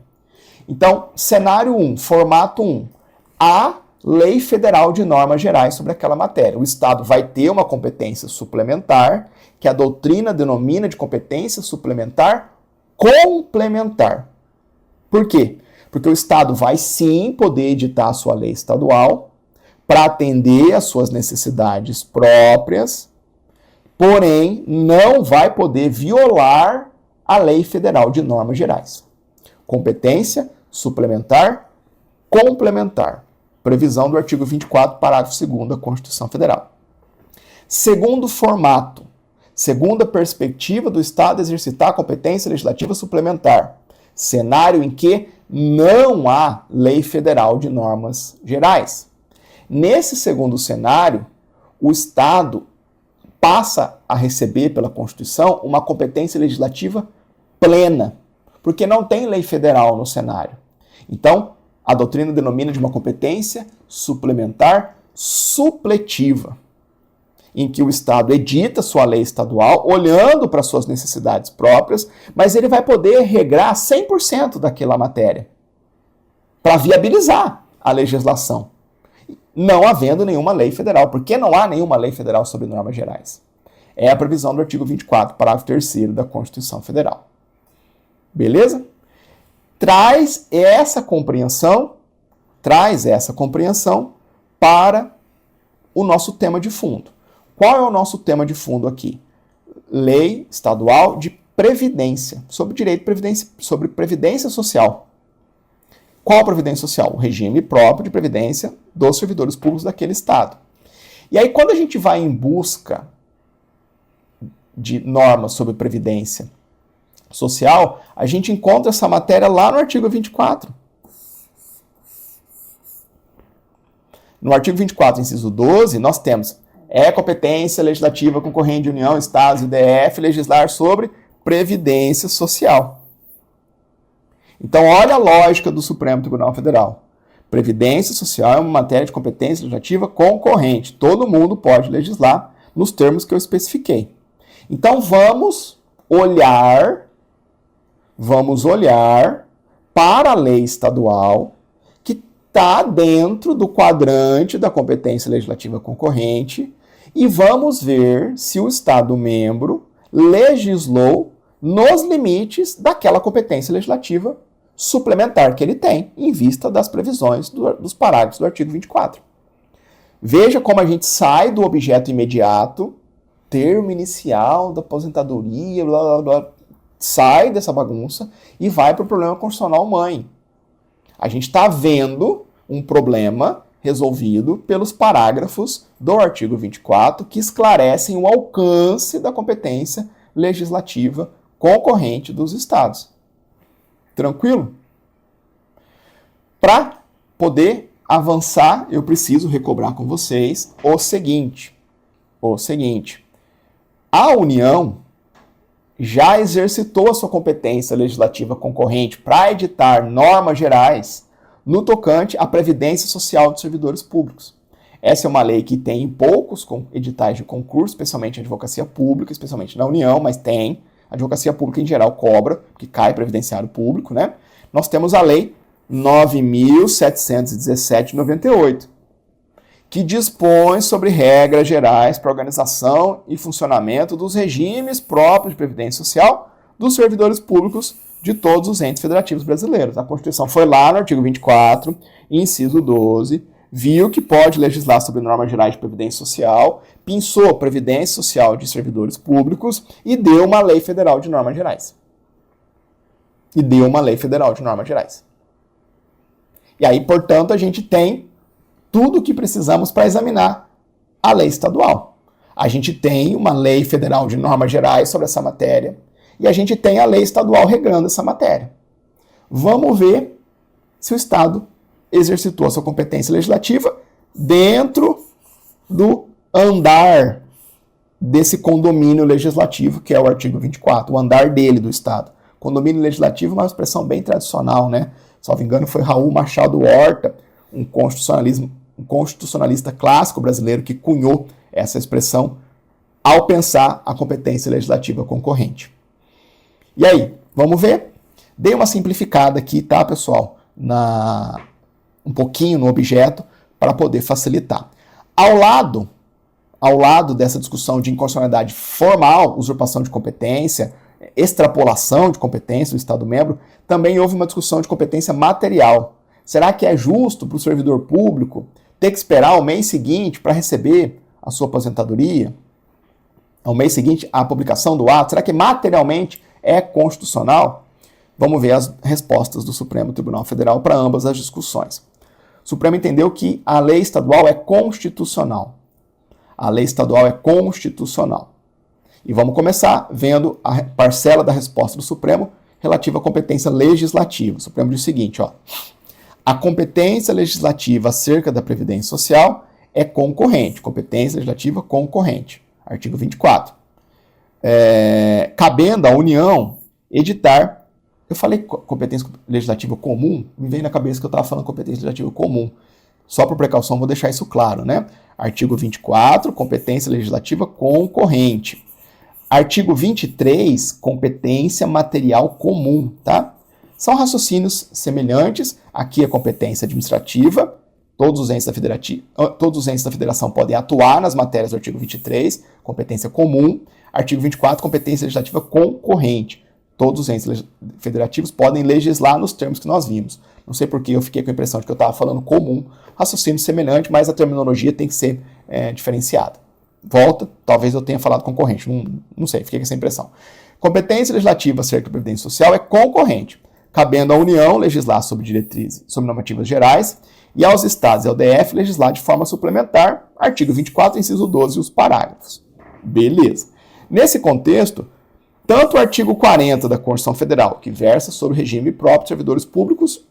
Então, cenário 1, formato 1. Há lei federal de normas gerais sobre aquela matéria. O Estado vai ter uma competência suplementar, que a doutrina denomina de competência suplementar complementar. Por quê? Porque o Estado vai sim poder editar a sua lei estadual para atender às suas necessidades próprias, porém não vai poder violar a lei federal de normas gerais. Competência suplementar complementar. Previsão do artigo 24, parágrafo 2º da Constituição Federal. Segundo formato, Segundo a perspectiva do Estado exercitar a competência legislativa suplementar. Cenário em que não há lei federal de normas gerais. Nesse segundo cenário, o Estado passa a receber pela Constituição uma competência legislativa plena, porque não tem lei federal no cenário. Então, a doutrina denomina de uma competência suplementar supletiva, em que o Estado edita sua lei estadual, olhando para suas necessidades próprias, mas ele vai poder regrar 100% daquela matéria, para viabilizar a legislação, não havendo nenhuma lei federal. Por que não há nenhuma lei federal sobre normas gerais? É a previsão do artigo 24, parágrafo 3º da Constituição Federal. Beleza? Traz essa compreensão para o nosso tema de fundo. Qual é o nosso tema de fundo aqui? Lei estadual de previdência, sobre direito de previdência, sobre previdência social. Qual a previdência social? O regime próprio de previdência dos servidores públicos daquele estado. E aí, quando a gente vai em busca de normas sobre previdência social, a gente encontra essa matéria lá no artigo 24. No artigo 24, inciso 12, nós temos: é competência legislativa concorrente de União, Estados e DF legislar sobre previdência social. Então, olha a lógica do Supremo Tribunal Federal. Previdência social é uma matéria de competência legislativa concorrente. Todo mundo pode legislar nos termos que eu especifiquei. Então, vamos olhar para a lei estadual que está dentro do quadrante da competência legislativa concorrente e vamos ver se o Estado membro legislou nos limites daquela competência legislativa suplementar que ele tem, em vista das previsões dos parágrafos do artigo 24. Veja como a gente sai do objeto imediato, termo inicial da aposentadoria, blá, blá, blá, sai dessa bagunça e vai para o problema constitucional mãe. A gente está vendo um problema resolvido pelos parágrafos do artigo 24 que esclarecem o alcance da competência legislativa concorrente dos estados. Tranquilo? Para poder avançar, eu preciso recobrar com vocês o seguinte. A União já exercitou a sua competência legislativa concorrente para editar normas gerais no tocante à previdência social dos servidores públicos. Essa é uma lei que tem poucos editais de concurso, especialmente a advocacia pública, especialmente na União, mas tem. A advocacia pública, em geral, cobra, que cai previdenciário público, né? Nós temos a Lei 9.717 de 98, que dispõe sobre regras gerais para organização e funcionamento dos regimes próprios de previdência social dos servidores públicos de todos os entes federativos brasileiros. A Constituição foi lá no artigo 24, inciso 12, viu que pode legislar sobre normas gerais de previdência social, pensou previdência social de servidores públicos e deu uma lei federal de normas gerais. E aí, portanto, a gente tem tudo o que precisamos para examinar a lei estadual. A gente tem uma lei federal de normas gerais sobre essa matéria e a gente tem a lei estadual regrando essa matéria. Vamos ver se o Estado exercitou a sua competência legislativa dentro do andar desse condomínio legislativo, que é o artigo 24, o andar dele, do Estado. Condomínio legislativo é uma expressão bem tradicional, né? Salvo engano, foi Raul Machado Horta, um constitucionalista clássico brasileiro que cunhou essa expressão ao pensar a competência legislativa concorrente. E aí, vamos ver? Dei uma simplificada aqui, tá, pessoal? Um pouquinho no objeto para poder facilitar. Ao lado dessa discussão de inconstitucionalidade formal, usurpação de competência, extrapolação de competência do Estado-membro, também houve uma discussão de competência material. Será que é justo para o servidor público ter que esperar o mês seguinte para receber a sua aposentadoria? Ao mês seguinte, a publicação do ato? Será que materialmente é constitucional? Vamos ver as respostas do Supremo Tribunal Federal para ambas as discussões. O Supremo entendeu que a lei estadual é constitucional. E vamos começar vendo a parcela da resposta do Supremo relativa à competência legislativa. O Supremo diz o seguinte, ó: a competência legislativa acerca da Previdência Social é concorrente. Competência legislativa concorrente. Artigo 24. Cabendo à União editar. Eu falei competência legislativa comum, me veio na cabeça que eu estava falando competência legislativa comum. Só por precaução vou deixar isso claro, né? Artigo 24, competência legislativa concorrente. Artigo 23, competência material comum, tá? São raciocínios semelhantes. Aqui a competência administrativa. Todos os entes da federação podem atuar nas matérias do artigo 23, competência comum. Artigo 24, competência legislativa concorrente. Todos os entes federativos podem legislar nos termos que nós vimos. Não sei por que eu fiquei com a impressão de que eu estava falando comum, raciocínio semelhante, mas a terminologia tem que ser diferenciada. Volta, talvez eu tenha falado concorrente, não sei, fiquei com essa impressão. Competência legislativa acerca da Previdência Social é concorrente, cabendo à União legislar sobre diretrizes, sobre normativas gerais, e aos Estados e ao DF legislar de forma suplementar, artigo 24, inciso 12 e os parágrafos. Beleza. Nesse contexto, tanto o artigo 40 da Constituição Federal, que versa sobre o regime próprio de servidores públicos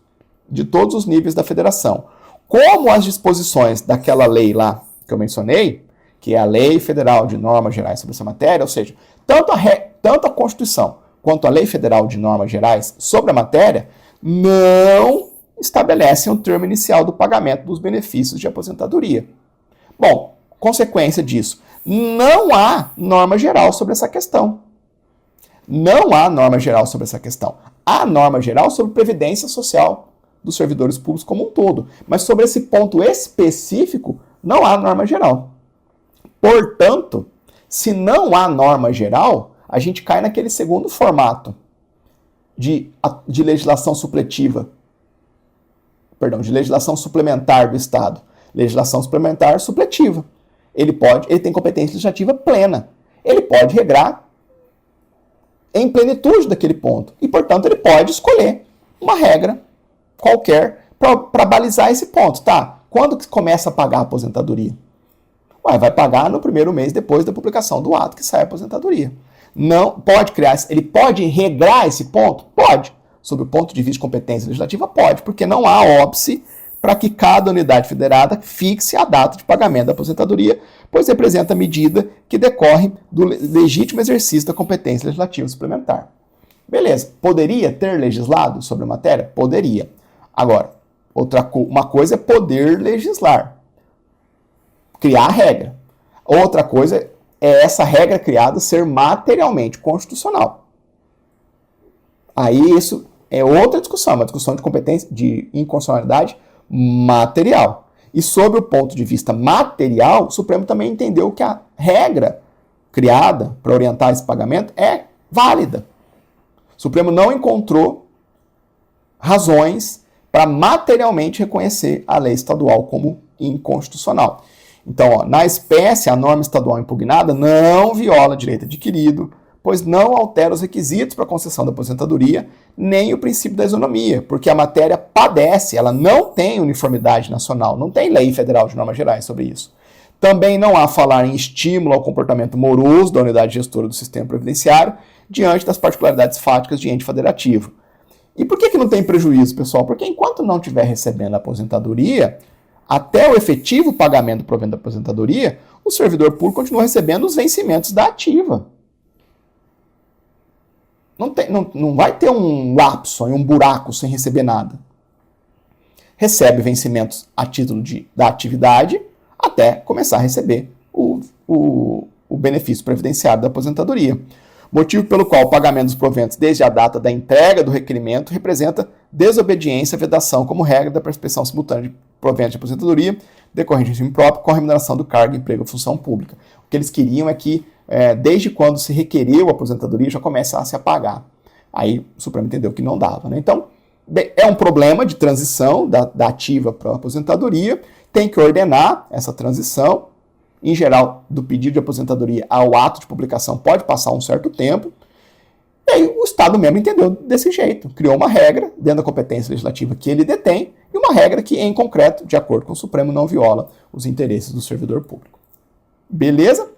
de todos os níveis da federação, como as disposições daquela lei lá que eu mencionei, que é a Lei Federal de Normas Gerais sobre essa matéria, ou seja, tanto a Constituição quanto a Lei Federal de Normas Gerais sobre a matéria, não estabelecem o termo inicial do pagamento dos benefícios de aposentadoria. Bom, consequência disso, não há norma geral sobre essa questão. Não há norma geral sobre essa questão. Há norma geral sobre previdência social dos servidores públicos como um todo. Mas sobre esse ponto específico, não há norma geral. Portanto, se não há norma geral, a gente cai naquele segundo formato de legislação supletiva. Perdão, de legislação suplementar do Estado. Legislação suplementar supletiva. Ele tem competência legislativa plena. Ele pode regrar em plenitude daquele ponto. E, portanto, ele pode escolher uma regra qualquer para balizar esse ponto. Tá, quando que começa a pagar a aposentadoria? Vai pagar no primeiro mês depois da publicação do ato que sai a aposentadoria. Não pode ele pode regrar esse ponto? Pode. Sob o ponto de vista de competência legislativa, pode, porque não há óbice para que cada unidade federada fixe a data de pagamento da aposentadoria, pois representa a medida que decorre do legítimo exercício da competência legislativa suplementar. Beleza, poderia ter legislado sobre a matéria? Poderia. Agora, uma coisa é poder legislar, criar a regra. Outra coisa é essa regra criada ser materialmente constitucional. Aí isso é outra discussão, uma discussão de competência, de inconstitucionalidade material. E sob o ponto de vista material, o Supremo também entendeu que a regra criada para orientar esse pagamento é válida. O Supremo não encontrou razões para materialmente reconhecer a lei estadual como inconstitucional. Então, na espécie, a norma estadual impugnada não viola direito adquirido, pois não altera os requisitos para a concessão da aposentadoria, nem o princípio da isonomia, porque a matéria padece, ela não tem uniformidade nacional, não tem lei federal de normas gerais sobre isso. Também não há falar em estímulo ao comportamento moroso da unidade gestora do sistema previdenciário diante das particularidades fáticas de ente federativo. E por que não tem prejuízo, pessoal? Porque enquanto não estiver recebendo a aposentadoria, até o efetivo pagamento do provento da aposentadoria, o servidor público continua recebendo os vencimentos da ativa. Não vai ter um lapso, um buraco sem receber nada. Recebe vencimentos a título da atividade até começar a receber o benefício previdenciário da aposentadoria. Motivo pelo qual o pagamento dos proventos desde a data da entrega do requerimento representa desobediência à vedação como regra da prescrição simultânea de proventos de aposentadoria decorrente de regime próprio com a remuneração do cargo, emprego ou função pública. O que eles queriam é que, desde quando se requereu a aposentadoria, já começasse a pagar. Aí o Supremo entendeu que não dava, né? Então, é um problema de transição da ativa para a aposentadoria, tem que ordenar essa transição. Em geral, do pedido de aposentadoria ao ato de publicação pode passar um certo tempo. E aí o Estado mesmo entendeu desse jeito. Criou uma regra dentro da competência legislativa que ele detém e uma regra que, em concreto, de acordo com o Supremo, não viola os interesses do servidor público. Beleza?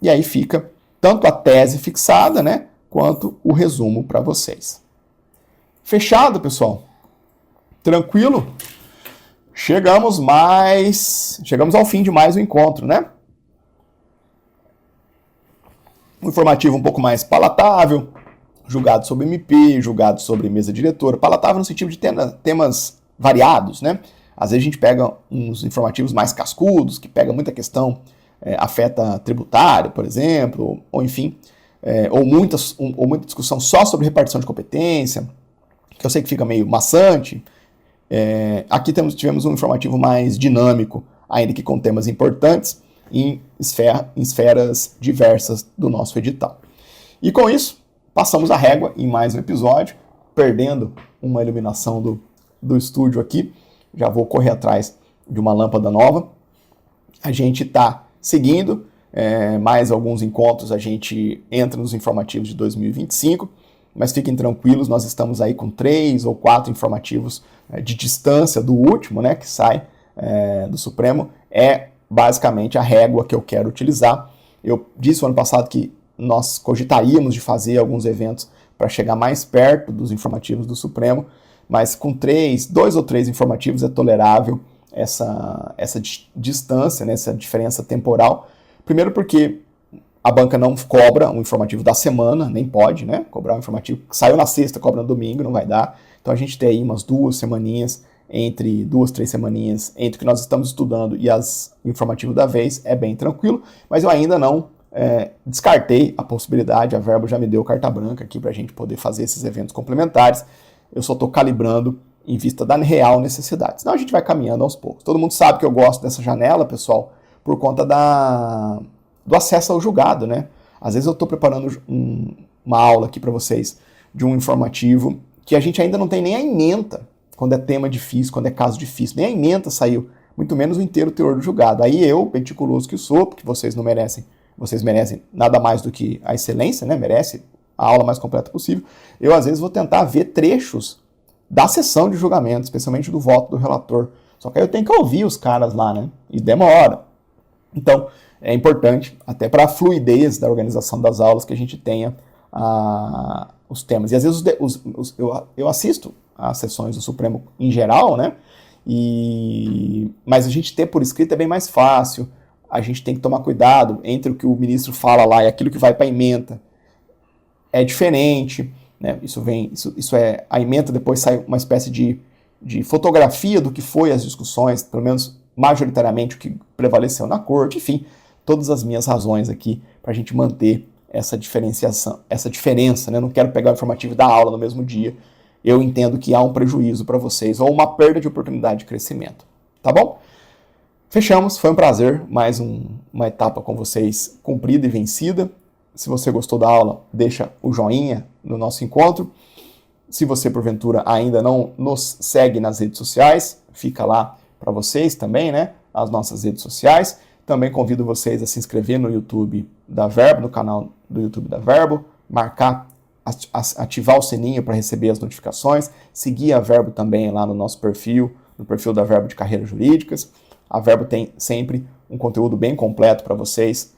e aí fica tanto a tese fixada, né, quanto o resumo para vocês. Fechado, pessoal? Tranquilo? Chegamos ao fim de mais um encontro, né? Um informativo um pouco mais palatável, julgado sobre MP, julgado sobre mesa diretora, palatável no sentido de temas variados, né? Às vezes a gente pega uns informativos mais cascudos, que pega muita questão, afeta tributário, por exemplo, ou enfim, ou muita discussão só sobre repartição de competência, que eu sei que fica meio maçante. Aqui tivemos um informativo mais dinâmico, ainda que com temas importantes, em esferas diversas do nosso edital. E com isso, passamos a régua em mais um episódio, perdendo uma iluminação do estúdio aqui. Já vou correr atrás de uma lâmpada nova. A gente está seguindo, mais alguns encontros a gente entra nos informativos de 2025, mas fiquem tranquilos, nós estamos aí com 3 ou 4 informativos de distância do último, né, que sai do Supremo. É basicamente a régua que eu quero utilizar. Eu disse no ano passado que nós cogitaríamos de fazer alguns eventos para chegar mais perto dos informativos do Supremo, mas com 2 ou 3 informativos é tolerável essa distância, né, essa diferença temporal. Primeiro porque a banca não cobra um informativo da semana, nem pode, né, cobrar um informativo que saiu na sexta, cobra no domingo, não vai dar. Então a gente tem aí umas 2 semaninhas, entre 2, 3 semaninhas, entre o que nós estamos estudando e as informativos da vez, é bem tranquilo, mas eu ainda não descartei a possibilidade, a Verbo já me deu carta branca aqui para a gente poder fazer esses eventos complementares. Eu só estou calibrando em vista da real necessidade. Senão a gente vai caminhando aos poucos. Todo mundo sabe que eu gosto dessa janela, pessoal, por conta do acesso ao julgado, né? Às vezes eu estou preparando uma aula aqui para vocês de um informativo que a gente ainda não tem nem a ementa, quando é tema difícil, quando é caso difícil. Nem a ementa saiu, muito menos o inteiro teor do julgado. Aí eu, meticuloso que sou, porque vocês merecem nada mais do que a excelência, né? Merece a aula mais completa possível. Eu, às vezes, vou tentar ver trechos da sessão de julgamento, especialmente do voto do relator. Só que aí eu tenho que ouvir os caras lá, né? E demora. Então, é importante, até para a fluidez da organização das aulas, que a gente tenha os temas. E, às vezes, eu assisto às sessões do Supremo em geral, né? Mas a gente ter por escrito é bem mais fácil. A gente tem que tomar cuidado entre o que o ministro fala lá e aquilo que vai para a ementa. É diferente, né? A ementa depois sai uma espécie de fotografia do que foi as discussões, pelo menos majoritariamente o que prevaleceu na corte, enfim, todas as minhas razões aqui para a gente manter essa diferenciação, essa diferença, né? Não quero pegar o informativo da aula no mesmo dia. Eu entendo que há um prejuízo para vocês ou uma perda de oportunidade de crescimento, tá bom? Fechamos, foi um prazer, mais uma etapa com vocês cumprida e vencida. Se você gostou da aula, deixa o joinha no nosso encontro. Se você, porventura, ainda não nos segue nas redes sociais, fica lá para vocês também, né? As nossas redes sociais. Também convido vocês a se inscrever no YouTube da Verbo, no canal do YouTube da Verbo, ativar o sininho para receber as notificações, seguir a Verbo também lá no nosso perfil, no perfil da Verbo de Carreiras Jurídicas. A Verbo tem sempre um conteúdo bem completo para vocês,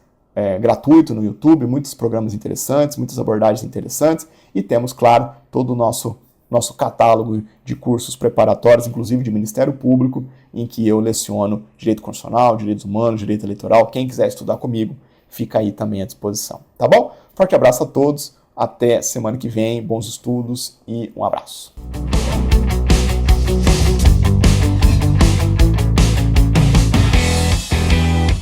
gratuito no YouTube, muitos programas interessantes, muitas abordagens interessantes, e temos, claro, todo o nosso catálogo de cursos preparatórios, inclusive de Ministério Público, em que eu leciono Direito Constitucional, Direitos Humanos, Direito Eleitoral. Quem quiser estudar comigo, fica aí também à disposição, tá bom? Forte abraço a todos, até semana que vem, bons estudos e um abraço.